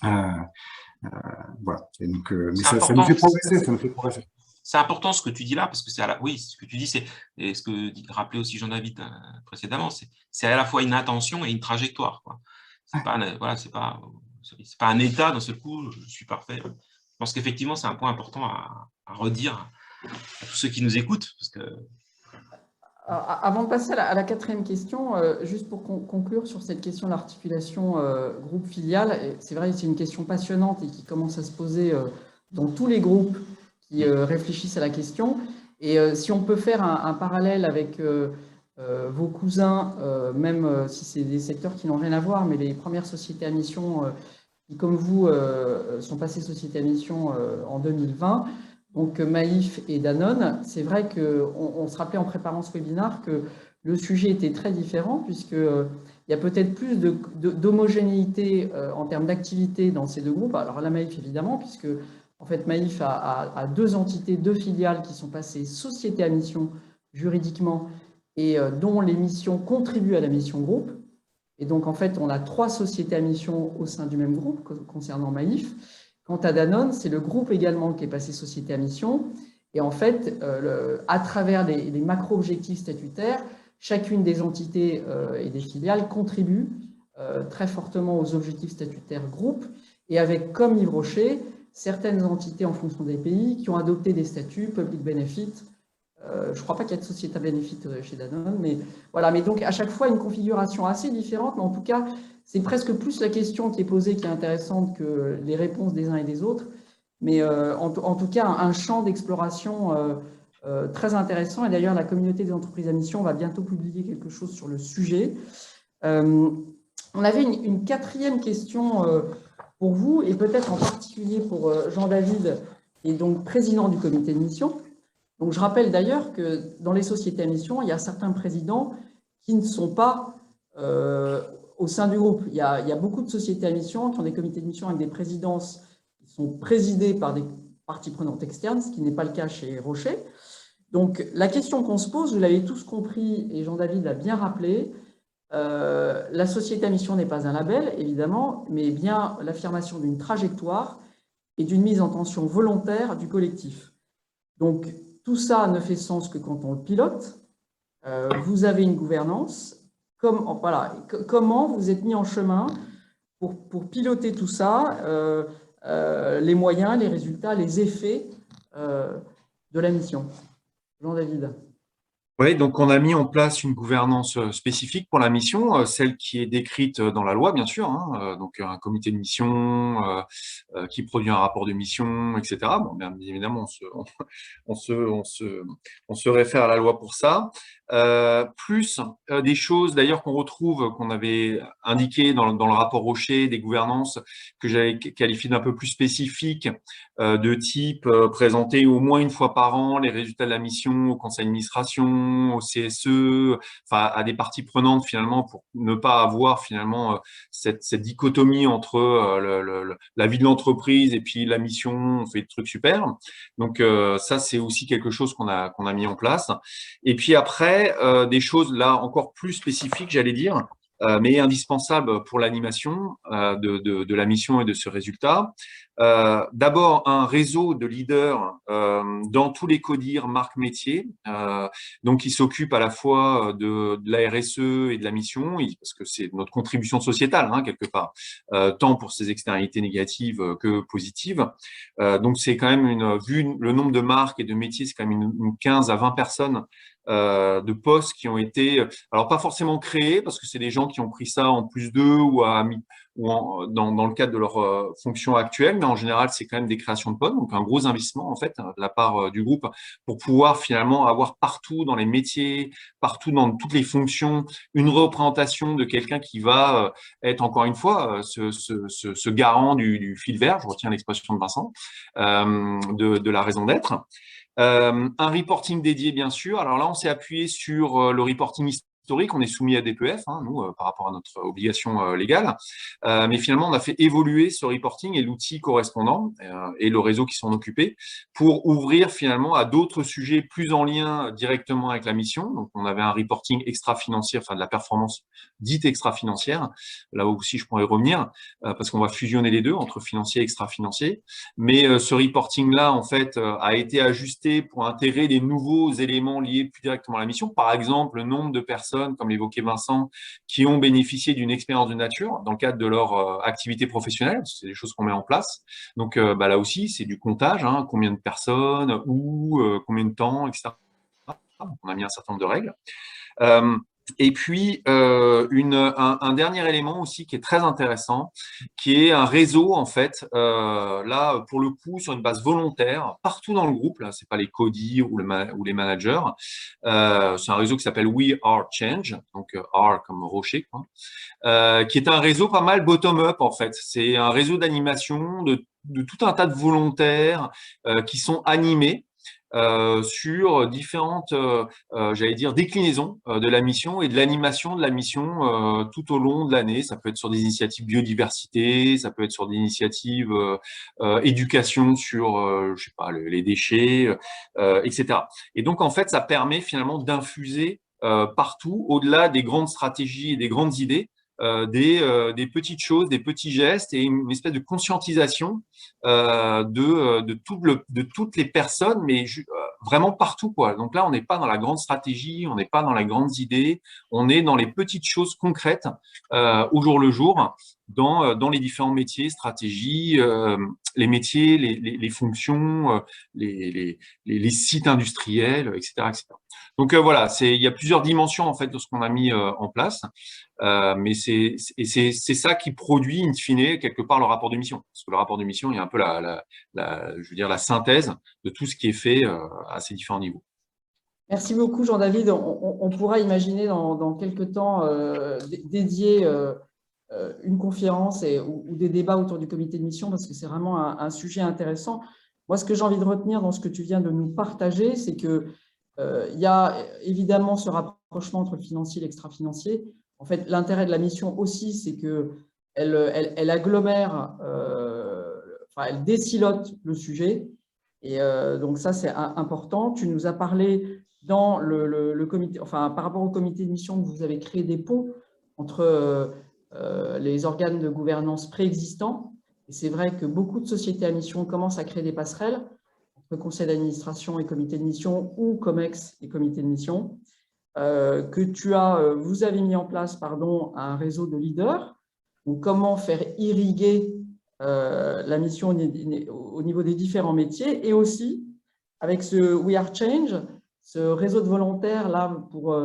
[SPEAKER 3] Voilà. Et donc, mais ça nous fait progresser, ça nous fait progresser.
[SPEAKER 1] C'est important ce que tu dis là, parce que oui, ce que tu dis, et ce que rappelait aussi Jean-David précédemment, c'est à la fois une intention et une trajectoire, quoi. C'est pas, voilà, c'est pas un état d'un seul coup, je suis parfait. Je pense qu'effectivement, c'est un point important à redire à tous ceux qui nous écoutent, parce que...
[SPEAKER 2] Avant de passer à la quatrième question, juste pour conclure sur cette question de l'articulation groupe-filiale, c'est vrai que c'est une question passionnante et qui commence à se poser dans tous les groupes qui réfléchissent à la question. Et si on peut faire un parallèle avec vos cousins, même si c'est des secteurs qui n'ont rien à voir, mais les premières sociétés à mission qui, comme vous, sont passées sociétés à mission en 2020, donc Maïf et Danone, c'est vrai qu'on se rappelait en préparant ce webinaire que le sujet était très différent, puisqu'il y a peut-être plus d'homogénéité en termes d'activité dans ces deux groupes. Alors la Maïf, évidemment, puisque en fait Maïf a deux entités, deux filiales qui sont passées société à mission juridiquement et dont les missions contribuent à la mission groupe. Et donc en fait, on a 3 sociétés à mission au sein du même groupe concernant Maïf. Quant à Danone, c'est le groupe également qui est passé société à mission. Et en fait, à travers les macro-objectifs statutaires, chacune des entités et des filiales contribue très fortement aux objectifs statutaires groupe. Et avec, comme Yves Rocher, certaines entités en fonction des pays qui ont adopté des statuts public benefit. Je ne crois pas qu'il y ait de société à benefit chez Danone, mais voilà. Mais donc, à chaque fois, une configuration assez différente, mais en tout cas, c'est presque plus la question qui est posée qui est intéressante que les réponses des uns et des autres. Mais en tout cas, un champ d'exploration très intéressant. Et d'ailleurs, la communauté des entreprises à mission va bientôt publier quelque chose sur le sujet. On avait une quatrième question pour vous, et peut-être en particulier pour Jean-David, qui est donc président du comité de mission. Donc, je rappelle d'ailleurs que dans les sociétés à mission, il y a certains présidents qui ne sont pas au sein du groupe. Il y a beaucoup de sociétés à mission qui ont des comités de mission avec des présidences qui sont présidées par des parties prenantes externes, ce qui n'est pas le cas chez Rocher. Donc, la question qu'on se pose, vous l'avez tous compris, et Jean-David l'a bien rappelé, la société à mission n'est pas un label, évidemment, mais bien l'affirmation d'une trajectoire et d'une mise en tension volontaire du collectif. Donc, tout ça ne fait sens que quand on le pilote. Vous avez une gouvernance. Comment vous êtes mis en chemin pour piloter tout ça, les moyens, les résultats, les effets de la mission? Jean-David.
[SPEAKER 4] Oui, donc on a mis en place une gouvernance spécifique pour la mission, celle qui est décrite dans la loi, bien sûr, hein, donc un comité de mission qui produit un rapport de mission, etc. Bon, bien évidemment, on se réfère à la loi pour ça. Plus des choses d'ailleurs qu'on retrouve, qu'on avait indiquées dans le rapport Rocher, des gouvernances que j'avais qualifiées d'un peu plus spécifiques, de type présenter au moins une fois par an les résultats de la mission au conseil d'administration, au CSE, enfin à des parties prenantes finalement, pour ne pas avoir finalement cette dichotomie entre la vie de l'entreprise et puis la mission, on fait des trucs super. Donc ça, c'est aussi quelque chose qu'on a mis en place. Et puis après, des choses là encore plus spécifiques, j'allais dire, mais indispensables pour l'animation de la mission et de ce résultat. D'abord, un réseau de leaders dans tous les CODIR marques métiers, donc qui s'occupent à la fois de la RSE et de la mission, parce que c'est notre contribution sociétale, hein, quelque part, tant pour ses externalités négatives que positives. Donc, c'est quand même vu le nombre de marques et de métiers, c'est quand même une 15 à 20 personnes de postes qui ont été, alors pas forcément créés, parce que c'est des gens qui ont pris ça en plus d'eux ou dans le cadre de leur fonction actuelle, mais en général, c'est quand même des créations de postes, donc un gros investissement en fait de la part du groupe pour pouvoir finalement avoir partout dans les métiers, partout dans toutes les fonctions, une représentation de quelqu'un qui va être encore une fois ce garant du fil vert, je retiens l'expression de Vincent, de la raison d'être. Un reporting dédié, bien sûr. Alors là, on s'est appuyé sur le reporting historique. On est soumis à DPF, nous, par rapport à notre obligation légale. Mais finalement, on a fait évoluer ce reporting et l'outil correspondant et le réseau qui s'en occupait pour ouvrir finalement à d'autres sujets plus en lien directement avec la mission. Donc, on avait un reporting extra-financier, enfin de la performance dite extra-financière. Là aussi, je pourrais y revenir parce qu'on va fusionner les deux entre financier et extra-financier. Mais ce reporting-là, en fait, a été ajusté pour intégrer des nouveaux éléments liés plus directement à la mission. Par exemple, le nombre de personnes, comme l'évoquait Vincent, qui ont bénéficié d'une expérience de nature dans le cadre de leur activité professionnelle. C'est des choses qu'on met en place. Donc là aussi, c'est du comptage, combien de personnes, où, combien de temps, etc. Donc, on a mis un certain nombre de règles. Et puis, un dernier élément aussi qui est très intéressant, qui est un réseau, en fait, là, pour le coup, sur une base volontaire, partout dans le groupe, là, c'est pas les codis ou les managers, c'est un réseau qui s'appelle We Are Change, donc R comme rocher, quoi, qui est un réseau pas mal bottom-up, en fait. C'est un réseau d'animation de tout un tas de volontaires qui sont animés sur différentes, j'allais dire, déclinaisons de la mission et de l'animation de la mission tout au long de l'année. Ça peut être sur des initiatives biodiversité, ça peut être sur des initiatives éducation sur, je sais pas, les déchets, etc. Et donc, en fait, ça permet finalement d'infuser partout, au-delà des grandes stratégies et des grandes idées, des petites choses, des petits gestes et une espèce de conscientisation de toutes les personnes, mais vraiment partout, quoi. Donc là, on n'est pas dans la grande stratégie, on n'est pas dans les grandes idées, on est dans les petites choses concrètes au jour le jour, dans les différents métiers, stratégies, les métiers, les fonctions, les sites industriels, etc., etc. Donc voilà, il y a plusieurs dimensions en fait de ce qu'on a mis en place. Mais c'est ça qui produit, in fine, quelque part, le rapport de mission. Parce que le rapport de mission, il y a un peu je veux dire, la synthèse de tout ce qui est fait à ces différents niveaux.
[SPEAKER 2] Merci beaucoup, Jean-David. On pourra imaginer dans quelques temps dédier une conférence ou des débats autour du comité de mission, parce que c'est vraiment un sujet intéressant. Moi, ce que j'ai envie de retenir dans ce que tu viens de nous partager, c'est qu'il y a évidemment ce rapprochement entre le financier et l'extra-financier. En fait, l'intérêt de la mission aussi, c'est qu'elle agglomère, elle décilote le sujet. Et donc ça, c'est important. Tu nous as parlé dans le comité, par rapport au comité de mission, que vous avez créé des ponts entre les organes de gouvernance préexistants. Et c'est vrai que beaucoup de sociétés à mission commencent à créer des passerelles entre conseil d'administration et comité de mission ou COMEX et comité de mission. Vous avez mis en place un réseau de leaders. Donc, comment faire irriguer la mission au niveau des différents métiers, et aussi avec ce We Are Change, ce réseau de volontaires là pour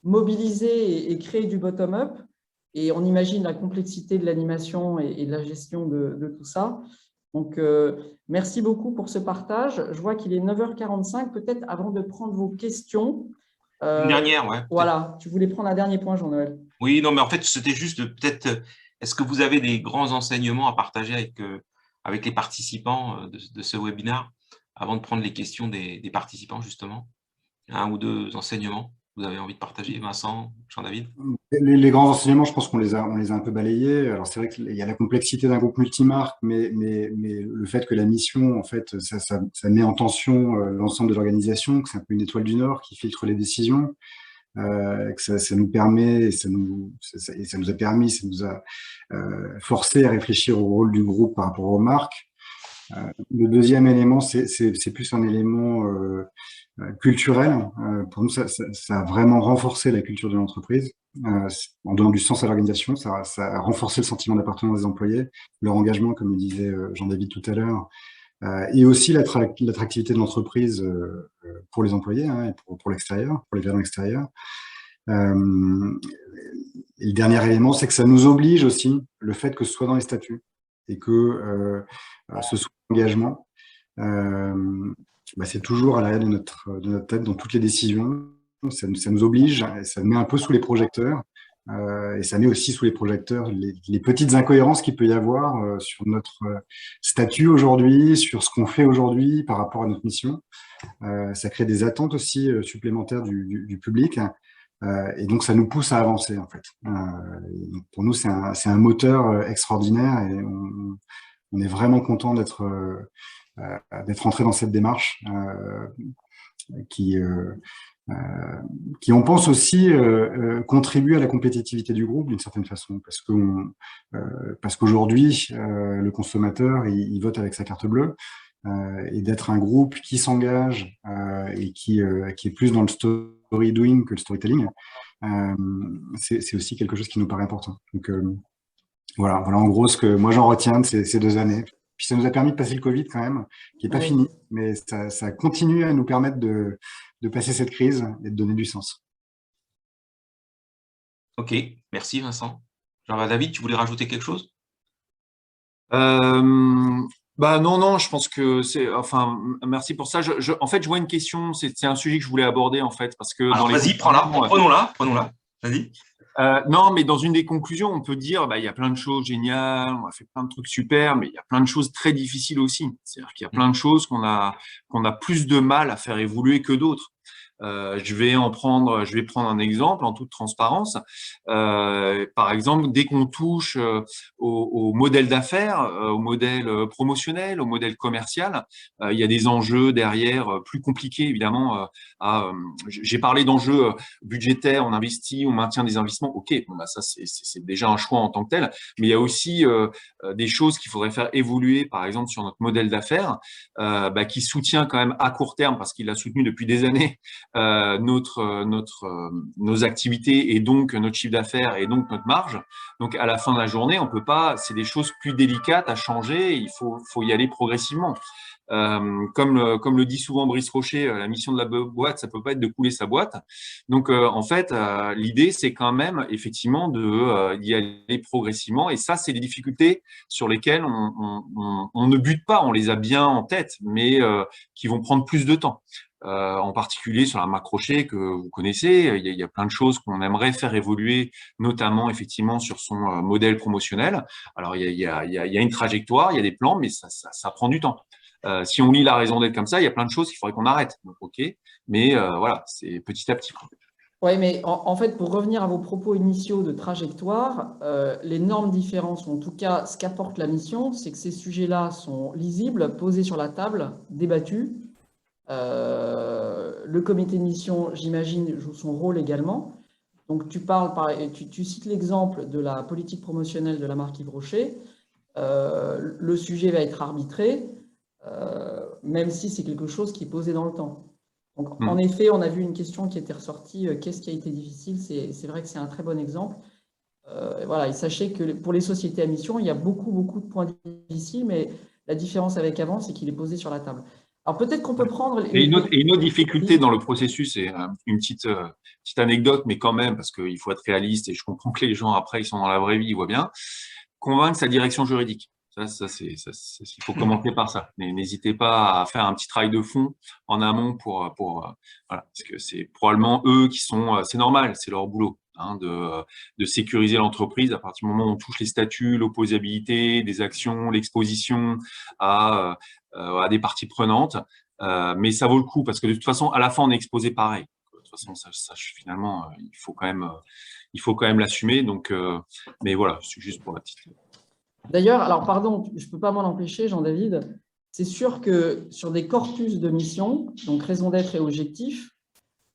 [SPEAKER 2] mobiliser et créer du bottom-up. Et on imagine la complexité de l'animation et de la gestion de tout ça. Donc, merci beaucoup pour ce partage. Je vois qu'il est 9h45. Peut-être avant de prendre vos questions.
[SPEAKER 1] Une dernière, ouais.
[SPEAKER 2] Voilà, tu voulais prendre un dernier point, Jean-Noël.
[SPEAKER 1] Oui, non, mais en fait, c'était juste peut-être, est-ce que vous avez des grands enseignements à partager avec les participants de ce webinaire avant de prendre les questions des participants, justement? Un ou deux enseignements que vous avez envie de partager, Vincent, Jean-David?
[SPEAKER 3] Les grands enseignements, je pense qu'on les a un peu balayés. Alors, c'est vrai qu'il y a la complexité d'un groupe multimarque, mais le fait que la mission, en fait, ça met en tension l'ensemble de l'organisation, que c'est un peu une étoile du Nord qui filtre les décisions, que ça nous permet, et ça nous a forcé à réfléchir au rôle du groupe par rapport aux marques. Le deuxième élément, c'est plus un élément culturel. Pour nous, ça a vraiment renforcé la culture de l'entreprise, en donnant du sens à l'organisation. Ça a renforcé le sentiment d'appartenance des employés, leur engagement, comme le disait Jean-David tout à l'heure, et aussi l'attractivité de l'entreprise pour les employés et pour l'extérieur, pour les clients extérieurs. le dernier élément, c'est que ça nous oblige aussi, le fait que ce soit dans les statuts et que ce soit un engagement, c'est toujours à l'arrière de notre tête dans toutes les décisions. Ça nous oblige, et ça met un peu sous les projecteurs, et ça met aussi sous les projecteurs les petites incohérences qu'il peut y avoir sur notre statut aujourd'hui, sur ce qu'on fait aujourd'hui par rapport à notre mission. Ça crée des attentes aussi supplémentaires du public, et donc ça nous pousse à avancer en fait. Donc pour nous, c'est un moteur extraordinaire, et on est vraiment content d'être entré dans cette démarche qui, on pense aussi, contribue à la compétitivité du groupe d'une certaine façon, parce qu'aujourd'hui, le consommateur, il vote avec sa carte bleue, et d'être un groupe qui s'engage et qui est plus dans le story doing que le storytelling, c'est aussi quelque chose qui nous paraît important. Donc voilà en gros ce que moi j'en retiens de ces 2 années. Puis ça nous a permis de passer le Covid quand même, qui n'est pas fini, mais ça continue à nous permettre de passer cette crise et de donner du sens.
[SPEAKER 1] Ok, merci Vincent. David, tu voulais rajouter quelque chose?
[SPEAKER 4] Non, je pense que merci pour ça. En fait, je vois une question, c'est un sujet que je voulais aborder en fait, parce que
[SPEAKER 1] alors vas-y, prenons-la. Vas-y.
[SPEAKER 4] Non, mais dans une des conclusions, on peut dire, il y a plein de choses géniales, on a fait plein de trucs super, mais il y a plein de choses très difficiles aussi. C'est-à-dire qu'il y a plein de choses qu'on a plus de mal à faire évoluer que d'autres. Je vais prendre un exemple en toute transparence. Par exemple, dès qu'on touche au modèle d'affaires, au modèle promotionnel, au modèle commercial, il y a des enjeux derrière plus compliqués, évidemment. J'ai parlé d'enjeux budgétaires, on investit, on maintient des investissements. Ok, ça c'est déjà un choix en tant que tel, mais il y a aussi des choses qu'il faudrait faire évoluer, par exemple sur notre modèle d'affaires, qui soutient quand même à court terme, parce qu'il l'a soutenu depuis des années, nos activités et donc notre chiffre d'affaires et donc notre marge. Donc à la fin de la journée, on peut pas, c'est des choses plus délicates à changer, il faut y aller progressivement. Comme le dit souvent Brice Rocher, la mission de la boîte, ça peut pas être de couler sa boîte. Donc en fait, l'idée c'est quand même effectivement d'y aller progressivement, et ça c'est des difficultés sur lesquelles on ne bute pas, on les a bien en tête, mais qui vont prendre plus de temps. En particulier sur la marque Rocher que vous connaissez, il y a plein de choses qu'on aimerait faire évoluer, notamment effectivement sur son modèle promotionnel. Alors il y a une trajectoire, il y a des plans, mais ça prend du temps. Si on lit la raison d'être comme ça, il y a plein de choses qu'il faudrait qu'on arrête. Donc, ok, mais voilà, c'est petit à petit.
[SPEAKER 2] Oui, mais en fait, pour revenir à vos propos initiaux de trajectoire, l'énorme différence, ou en tout cas ce qu'apporte la mission, c'est que ces sujets-là sont lisibles, posés sur la table, débattus. Le comité de mission, j'imagine, joue son rôle également. Donc, tu cites l'exemple de la politique promotionnelle de la marque Yves Rocher. Le sujet va être arbitré, même si c'est quelque chose qui est posé dans le temps. Donc, en effet, on a vu une question qui était ressortie, qu'est-ce qui a été difficile? C'est vrai que c'est un très bon exemple. Voilà, et sachez que pour les sociétés à mission, il y a beaucoup de points difficiles, mais la différence avec avant, c'est qu'il est posé sur la table. Alors peut-être qu'on peut prendre…
[SPEAKER 4] Et une autre difficulté dans le processus, et une petite anecdote, mais quand même, parce qu'il faut être réaliste, et je comprends que les gens, après, ils sont dans la vraie vie, ils voient bien, convaincre sa direction juridique. Il faut commencer par ça. Mais n'hésitez pas à faire un petit travail de fond en amont voilà, parce que c'est probablement eux qui sont… C'est normal, c'est leur boulot. De sécuriser l'entreprise à partir du moment où on touche les statuts, l'opposabilité, des actions, l'exposition à des parties prenantes. Mais ça vaut le coup parce que de toute façon, à la fin, on est exposé pareil. De toute façon, finalement, il faut quand même l'assumer. Donc, mais voilà, c'est juste pour la petite.
[SPEAKER 2] D'ailleurs, alors pardon, je ne peux pas m'en empêcher, Jean-David. C'est sûr que sur des corpus de missions, donc raison d'être et objectifs,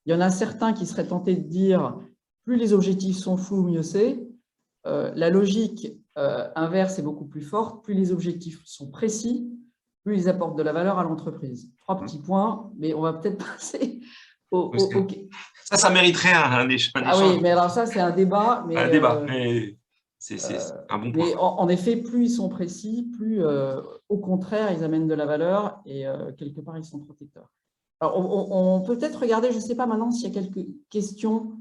[SPEAKER 2] il y en a certains qui seraient tentés de dire plus les objectifs sont flous, mieux c'est. La logique inverse est beaucoup plus forte. Plus les objectifs sont précis, plus ils apportent de la valeur à l'entreprise. 3 petits points, mais on va peut-être passer au…
[SPEAKER 1] Ça mériterait un échange.
[SPEAKER 2] Ah oui, mais alors ça, c'est un débat. Mais,
[SPEAKER 1] un débat, mais c'est un bon point.
[SPEAKER 2] Mais en effet, plus ils sont précis, plus au contraire, ils amènent de la valeur et quelque part, ils sont protecteurs. Alors, on peut peut-être regarder, je ne sais pas maintenant s'il y a quelques questions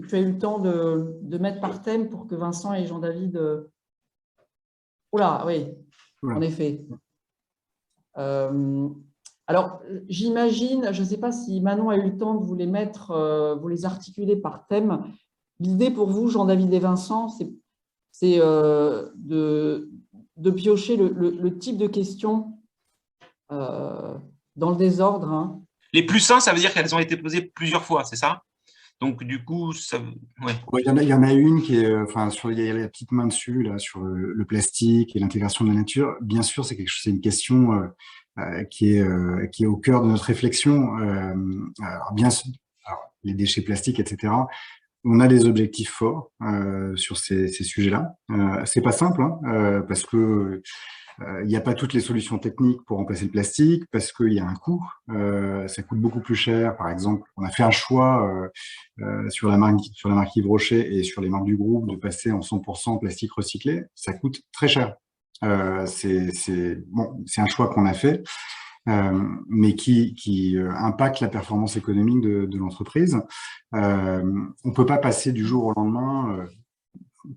[SPEAKER 2] que tu as eu le temps de mettre par thème pour que Vincent et Jean-David… Oula, oui, en effet. Alors, j'imagine, je ne sais pas si Manon a eu le temps de vous les mettre, vous les articuler par thème. L'idée pour vous, Jean-David et Vincent, c'est de piocher le type de questions dans le désordre. Hein.
[SPEAKER 1] Les plus sains, ça veut dire qu'elles ont été posées plusieurs fois, c'est ça? Donc, du coup, ça… Ouais.
[SPEAKER 3] Ouais, il y en a une qui est, enfin, il y a la petite main dessus, là, sur le plastique et l'intégration de la nature. Bien sûr, c'est une question qui est au cœur de notre réflexion. Alors, bien sûr, les déchets plastiques, etc. On a des objectifs forts sur ces sujets-là. C'est pas simple, hein, parce que il n'y a pas toutes les solutions techniques pour remplacer le plastique, parce qu'il y a un coût. Ça coûte beaucoup plus cher. Par exemple, on a fait un choix sur la marque Yves Rocher et sur les marques du groupe de passer en 100% plastique recyclé. Ça coûte très cher. C'est un choix qu'on a fait. Mais qui impacte la performance économique de l'entreprise. On peut pas passer du jour au lendemain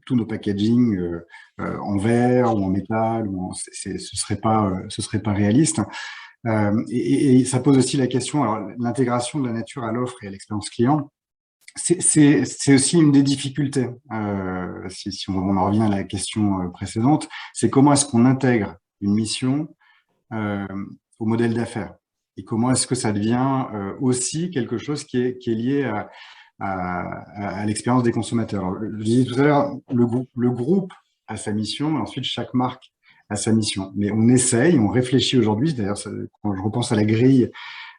[SPEAKER 3] tous nos packaging en verre ou en métal, ce serait pas réaliste. Et ça pose aussi la question, alors l'intégration de la nature à l'offre et à l'expérience client, c'est aussi une des difficultés. Si on en revient à la question précédente, c'est comment est-ce qu'on intègre une mission au modèle d'affaires et comment est-ce que ça devient aussi quelque chose qui est lié à l'expérience des consommateurs. Alors, je disais tout à l'heure, le groupe a sa mission et ensuite chaque marque a sa mission. Mais on essaye, on réfléchit aujourd'hui, d'ailleurs quand je repense à la grille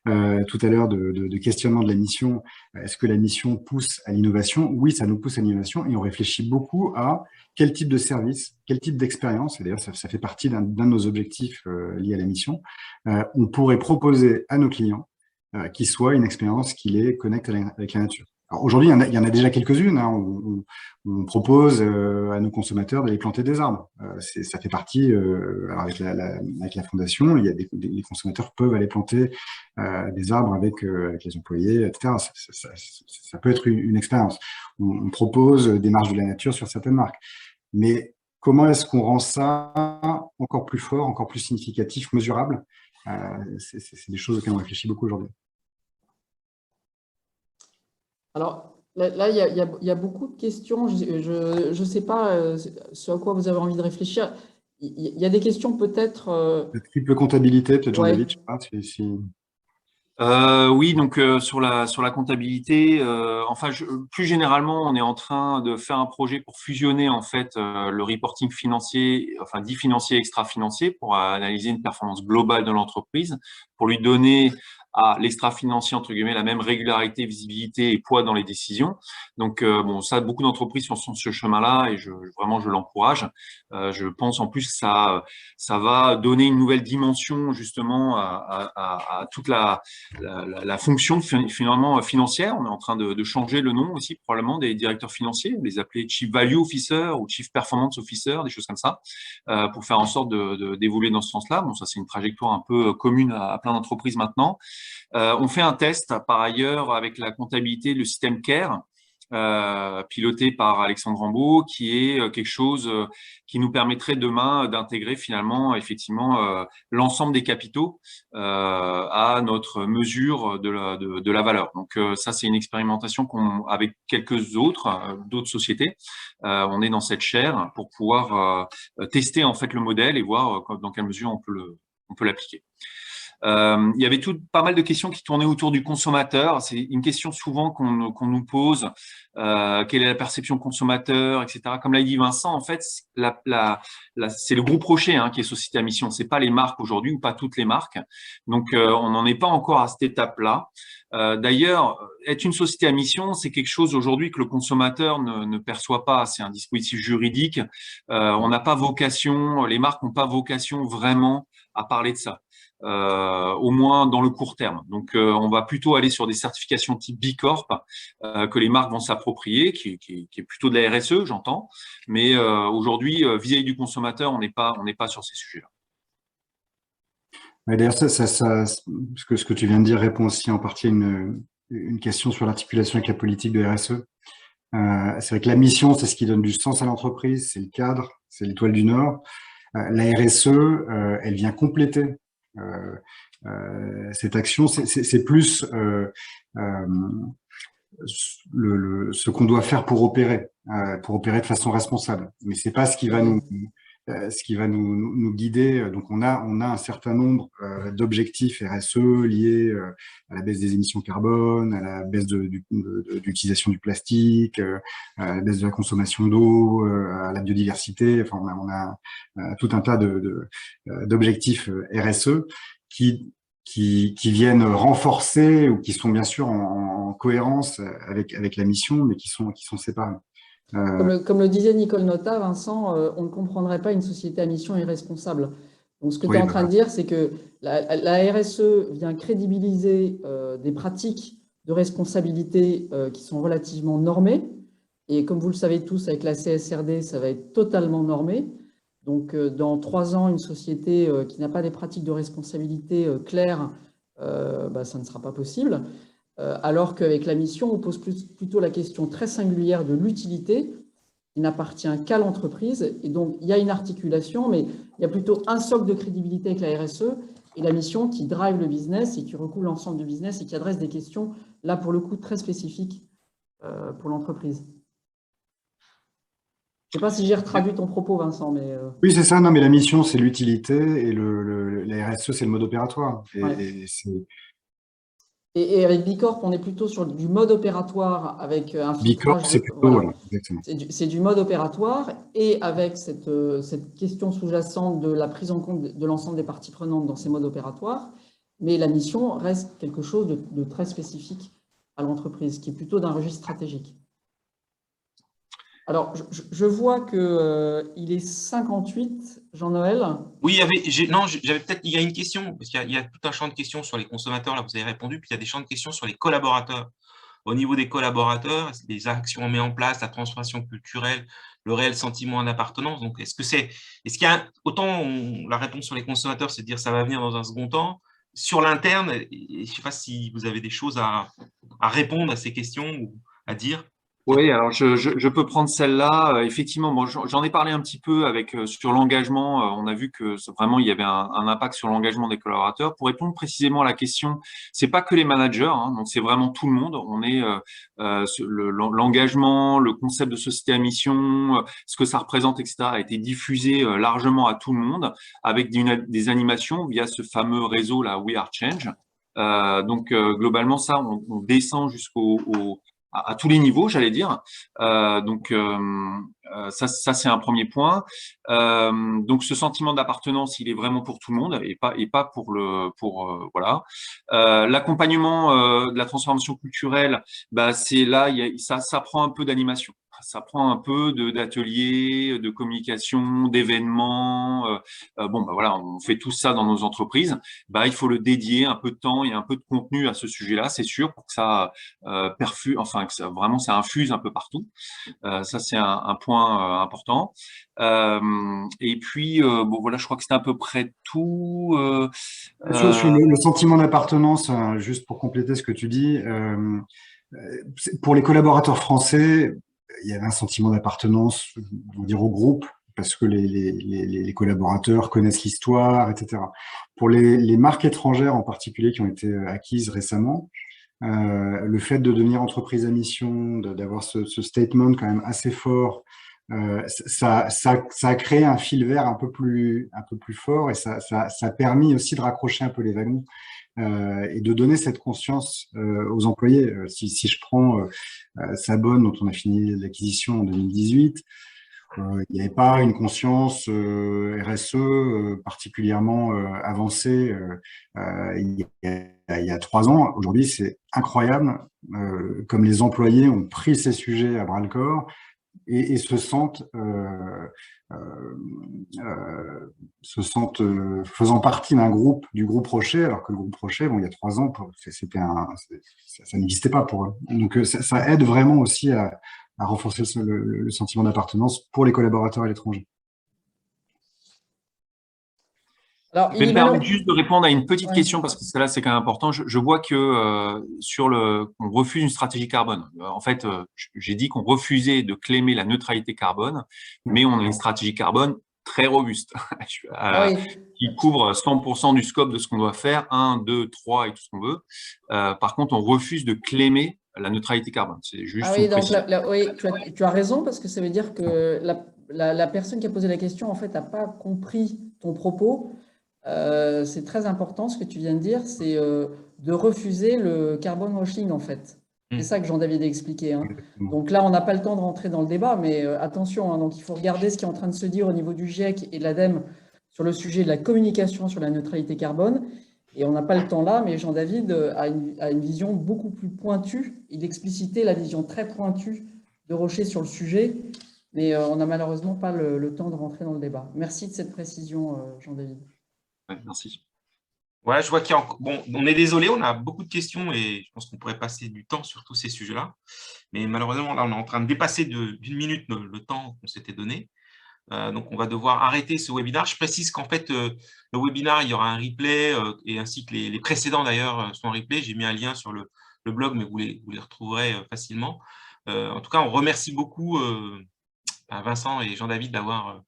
[SPEAKER 3] tout à l'heure de questionnement de la mission, est-ce que la mission pousse à l'innovation? Oui, ça nous pousse à l'innovation et on réfléchit beaucoup à quel type de service, quel type d'expérience, et d'ailleurs ça fait partie d'un de nos objectifs liés à la mission, on pourrait proposer à nos clients qui soit une expérience qui les connecte avec la nature. Alors aujourd'hui, il y en a déjà quelques-unes. Hein. On propose à nos consommateurs d'aller planter des arbres. Ça fait partie, alors avec la fondation, les consommateurs peuvent aller planter des arbres avec les employés, etc. Ça peut être une expérience. On propose des marches de la nature sur certaines marques. Mais comment est-ce qu'on rend ça encore plus fort, encore plus significatif, mesurable? C'est des choses auxquelles on réfléchit beaucoup aujourd'hui.
[SPEAKER 2] Alors, là, il y a beaucoup de questions. Je ne sais pas ce à quoi vous avez envie de réfléchir. Il y a des questions peut-être…
[SPEAKER 3] La triple comptabilité, peut-être
[SPEAKER 2] ouais.
[SPEAKER 3] Jean-David, je sais
[SPEAKER 4] Oui,
[SPEAKER 3] pas
[SPEAKER 4] donc sur la comptabilité, enfin plus généralement, on est en train de faire un projet pour fusionner en fait le reporting financier, enfin dit financier extra-financier, pour analyser une performance globale de l'entreprise, pour lui donner à l'extra-financier entre guillemets la même régularité, visibilité et poids dans les décisions. Donc bon, ça, beaucoup d'entreprises sont sur ce chemin-là et vraiment je l'encourage. Je pense en plus que ça va donner une nouvelle dimension justement à toute la fonction finalement financière. On est en train de changer le nom aussi probablement des directeurs financiers, les appeler Chief Value Officer ou Chief Performance Officer, des choses comme ça, pour faire en sorte d'évoluer dans ce sens-là. Bon, ça c'est une trajectoire un peu commune à plein d'entreprises maintenant. On fait un test par ailleurs avec la comptabilité, le système CARE, piloté par Alexandre Rambaud, qui est quelque chose qui nous permettrait demain d'intégrer finalement effectivement l'ensemble des capitaux à notre mesure de la valeur. Donc ça, c'est une expérimentation avec quelques d'autres sociétés. On est dans cette chaire pour pouvoir tester en fait le modèle et voir dans quelle mesure on peut l'appliquer. Il y avait pas mal de questions qui tournaient autour du consommateur. C'est une question souvent qu'on nous pose. Quelle est la perception consommateur, etc. Comme l'a dit Vincent, en fait, c'est le groupe Rocher qui est société à mission. C'est pas les marques aujourd'hui ou pas toutes les marques. Donc, on n'en est pas encore à cette étape-là. D'ailleurs, être une société à mission, c'est quelque chose aujourd'hui que le consommateur ne perçoit pas. C'est un dispositif juridique. On n'a pas vocation, les marques n'ont pas vocation vraiment à parler de ça. Au moins dans le court terme. Donc, on va plutôt aller sur des certifications type B Corp que les marques vont s'approprier, qui est plutôt de la RSE, j'entends. Mais aujourd'hui, vis-à-vis du consommateur, on n'est pas sur ces sujets-là.
[SPEAKER 3] D'ailleurs, ce que tu viens de dire répond aussi en partie à une question sur l'articulation avec la politique de RSE. C'est vrai que la mission, c'est ce qui donne du sens à l'entreprise, c'est le cadre, c'est l'étoile du Nord. La RSE, elle vient compléter cette action. C'est plus ce qu'on doit faire pour opérer de façon responsable. Mais c'est pas ce qui va nous guider. Donc on a un certain nombre d'objectifs RSE liés à la baisse des émissions carbone, à la baisse de l'utilisation du plastique, à la baisse de la consommation d'eau, à la biodiversité. Enfin, on a tout un tas d'objectifs RSE qui viennent renforcer ou qui sont bien sûr en cohérence avec la mission, mais qui sont séparés.
[SPEAKER 2] Comme le disait Nicole Notat, Vincent, on ne comprendrait pas une société à mission irresponsable. Donc, ce que tu es en train de dire, c'est que la RSE vient crédibiliser des pratiques de responsabilité qui sont relativement normées. Et comme vous le savez tous, avec la CSRD, ça va être totalement normé. Donc, dans 3 ans, une société qui n'a pas des pratiques de responsabilité claires, ça ne sera pas possible. Alors qu'avec la mission, on pose plutôt la question très singulière de l'utilité, qui n'appartient qu'à l'entreprise. Et donc, il y a une articulation, mais il y a plutôt un socle de crédibilité avec la RSE et la mission qui drive le business et qui recouvre l'ensemble du business et qui adresse des questions, là, pour le coup, très spécifiques pour l'entreprise. Je ne sais pas si j'ai retraduit ton propos, Vincent, mais…
[SPEAKER 3] Oui, c'est ça. Non, mais la mission, c'est l'utilité et la RSE, c'est le mode opératoire.
[SPEAKER 2] Et avec Bicorp, on est plutôt sur du mode opératoire avec un filtrage.
[SPEAKER 3] Bicorp, c'est plutôt, voilà, exactement.
[SPEAKER 2] C'est du mode opératoire et avec cette question sous-jacente de la prise en compte de l'ensemble des parties prenantes dans ces modes opératoires. Mais la mission reste quelque chose de très spécifique à l'entreprise, qui est plutôt d'un registre stratégique. Alors, je vois qu'il est 58, Jean-Noël.
[SPEAKER 1] Oui, il y a une question, parce qu'il y a tout un champ de questions sur les consommateurs, là vous avez répondu, puis il y a des champs de questions sur les collaborateurs. Au niveau des collaborateurs, les actions qu'on met en place, la transformation culturelle, le réel sentiment d'appartenance. Donc, est-ce qu'il y a, la réponse sur les consommateurs, c'est de dire ça va venir dans un second temps. Sur l'interne, je ne sais pas si vous avez des choses à répondre à ces questions ou à dire.
[SPEAKER 4] Oui, alors je peux prendre celle-là. Effectivement, bon, j'en ai parlé un petit peu avec sur l'engagement. On a vu que vraiment il y avait un impact sur l'engagement des collaborateurs. Pour répondre précisément à la question, c'est pas que les managers, hein, donc c'est vraiment tout le monde. On est l'engagement, le concept de société à mission, ce que ça représente, etc., a été diffusé largement à tout le monde avec des animations via ce fameux réseau là, We Are Change. Globalement, ça, on descend à tous les niveaux, j'allais dire. Ça c'est un premier point. Donc ce sentiment d'appartenance, il est vraiment pour tout le monde et pas voilà. L'accompagnement de la transformation culturelle, c'est là, ça prend un peu d'animation. Ça prend un peu d'ateliers, de communication, d'événements. Voilà, on fait tout ça dans nos entreprises. Il faut le dédier un peu de temps et un peu de contenu à ce sujet-là, c'est sûr, pour que ça vraiment ça infuse un peu partout. Ça c'est un point important. Et puis voilà, je crois que c'est à peu près tout.
[SPEAKER 3] Sur le sentiment d'appartenance, juste pour compléter ce que tu dis, pour les collaborateurs français, il y avait un sentiment d'appartenance, on va dire, au groupe, parce que les collaborateurs connaissent l'histoire, etc. Pour les marques étrangères en particulier qui ont été acquises récemment, le fait de devenir entreprise à mission, d'avoir ce statement quand même assez fort, ça a créé un fil vert un peu plus fort et ça a permis aussi de raccrocher un peu les wagons et de donner cette conscience aux employés. Si je prends Sabonne, dont on a fini l'acquisition en 2018, il n'y avait pas une conscience RSE particulièrement avancée il y a 3 ans. Aujourd'hui, c'est incroyable comme les employés ont pris ces sujets à bras-le-corps et se sentent faisant partie du groupe Rocher, alors que le groupe Rocher, il y a 3 ans, ça n'existait pas pour eux. Donc ça aide vraiment aussi à renforcer le sentiment d'appartenance pour les collaborateurs à l'étranger.
[SPEAKER 2] Alors,
[SPEAKER 4] Je vais
[SPEAKER 2] il
[SPEAKER 4] me
[SPEAKER 2] est
[SPEAKER 4] permettre juste de répondre à une petite
[SPEAKER 2] Ouais.
[SPEAKER 4] question parce que celle-là, c'est quand même important. Je vois que on refuse une stratégie carbone. En fait, j'ai dit qu'on refusait de claimer la neutralité carbone, mais on a une stratégie carbone très robuste
[SPEAKER 2] Ah oui.
[SPEAKER 4] qui couvre 100% du scope de ce qu'on doit faire, 1, 2, 3 et tout ce qu'on veut. Par contre, on refuse de claimer la neutralité carbone. C'est
[SPEAKER 2] Ah
[SPEAKER 4] juste
[SPEAKER 2] oui,
[SPEAKER 4] une
[SPEAKER 2] donc
[SPEAKER 4] précision.
[SPEAKER 2] oui, tu as raison parce que ça veut dire que la personne qui a posé la question, en fait, n'a pas compris ton propos. C'est très important ce que tu viens de dire, c'est de refuser le carbone washing, en fait. C'est ça que Jean-David a expliqué, hein.
[SPEAKER 3] Exactement.
[SPEAKER 2] Donc là, on n'a pas le temps de rentrer dans le débat, mais attention, hein, donc il faut regarder ce qui est en train de se dire au niveau du GIEC et de l'ADEME sur le sujet de la communication sur la neutralité carbone. Et on n'a pas le temps là, mais Jean-David a une vision beaucoup plus pointue. Il explicitait la vision très pointue de Rocher sur le sujet, mais on n'a malheureusement pas le temps de rentrer dans le débat. Merci de cette précision, Jean-David.
[SPEAKER 4] Ouais, merci.
[SPEAKER 1] Ouais, je vois qu'il y a bon, on est désolé, on a beaucoup de questions et je pense qu'on pourrait passer du temps sur tous ces sujets-là. Mais malheureusement, là, on est en train de dépasser d'une minute le temps qu'on s'était donné. Donc, on va devoir arrêter ce webinaire. Je précise qu'en fait, le webinaire, il y aura un replay et ainsi que les précédents d'ailleurs sont en replay. J'ai mis un lien sur le blog, mais vous les retrouverez facilement. En tout cas, on remercie beaucoup Vincent et Jean-David d'avoir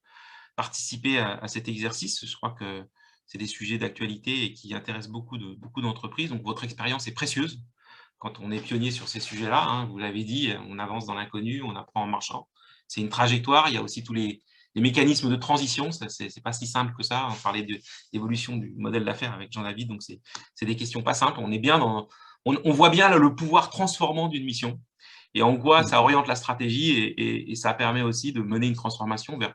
[SPEAKER 1] participé à cet exercice. Je crois que c'est des sujets d'actualité et qui intéressent beaucoup d'entreprises. Donc, votre expérience est précieuse quand on est pionnier sur ces sujets-là. Hein, vous l'avez dit, on avance dans l'inconnu, on apprend en marchant. C'est une trajectoire. Il y a aussi tous les mécanismes de transition. Ce n'est pas si simple que ça. On parlait d'évolution du modèle d'affaires avec Jean-David. Donc, c'est des questions pas simples. On est bien on voit bien le pouvoir transformant d'une mission. Et en quoi ça oriente la stratégie et ça permet aussi de mener une transformation vers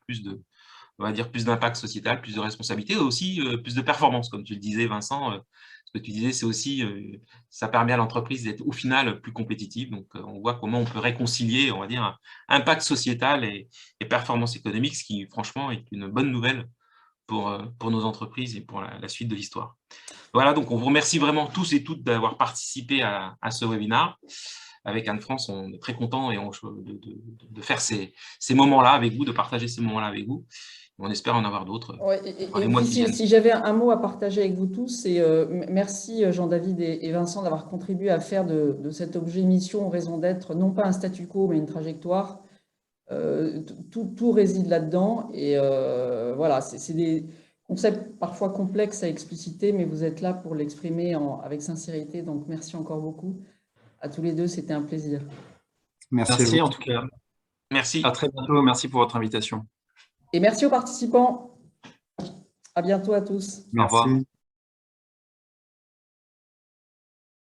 [SPEAKER 1] on va dire, plus d'impact sociétal, plus de responsabilité et aussi plus de performance, comme tu le disais, Vincent. Ce que tu disais, c'est aussi, ça permet à l'entreprise d'être au final plus compétitive. Donc, on voit comment on peut réconcilier, on va dire, impact sociétal et performance économique, ce qui, franchement, est une bonne nouvelle pour nos entreprises et pour la suite de l'histoire. Voilà, donc on vous remercie vraiment tous et toutes d'avoir participé à ce webinaire. Avec Anne-France, on est très content de faire ces moments-là avec vous, de partager ces moments-là avec vous. On espère en avoir d'autres
[SPEAKER 2] Ouais,
[SPEAKER 1] dans les mois qui viennent.
[SPEAKER 2] si j'avais un mot à partager avec vous tous, c'est merci Jean-David et Vincent d'avoir contribué à faire de cet objet mission raison d'être, non pas un statu quo, mais une trajectoire. Tout réside là-dedans. Et voilà, c'est des concepts parfois complexes à expliciter, mais vous êtes là pour l'exprimer avec sincérité. Donc, merci encore beaucoup à tous les deux. C'était un plaisir.
[SPEAKER 3] Merci à
[SPEAKER 4] Merci
[SPEAKER 3] vous.
[SPEAKER 4] en tout cas.
[SPEAKER 1] Merci.
[SPEAKER 4] À très bientôt. Merci pour votre invitation.
[SPEAKER 2] Et merci aux participants. À bientôt à tous.
[SPEAKER 3] Merci.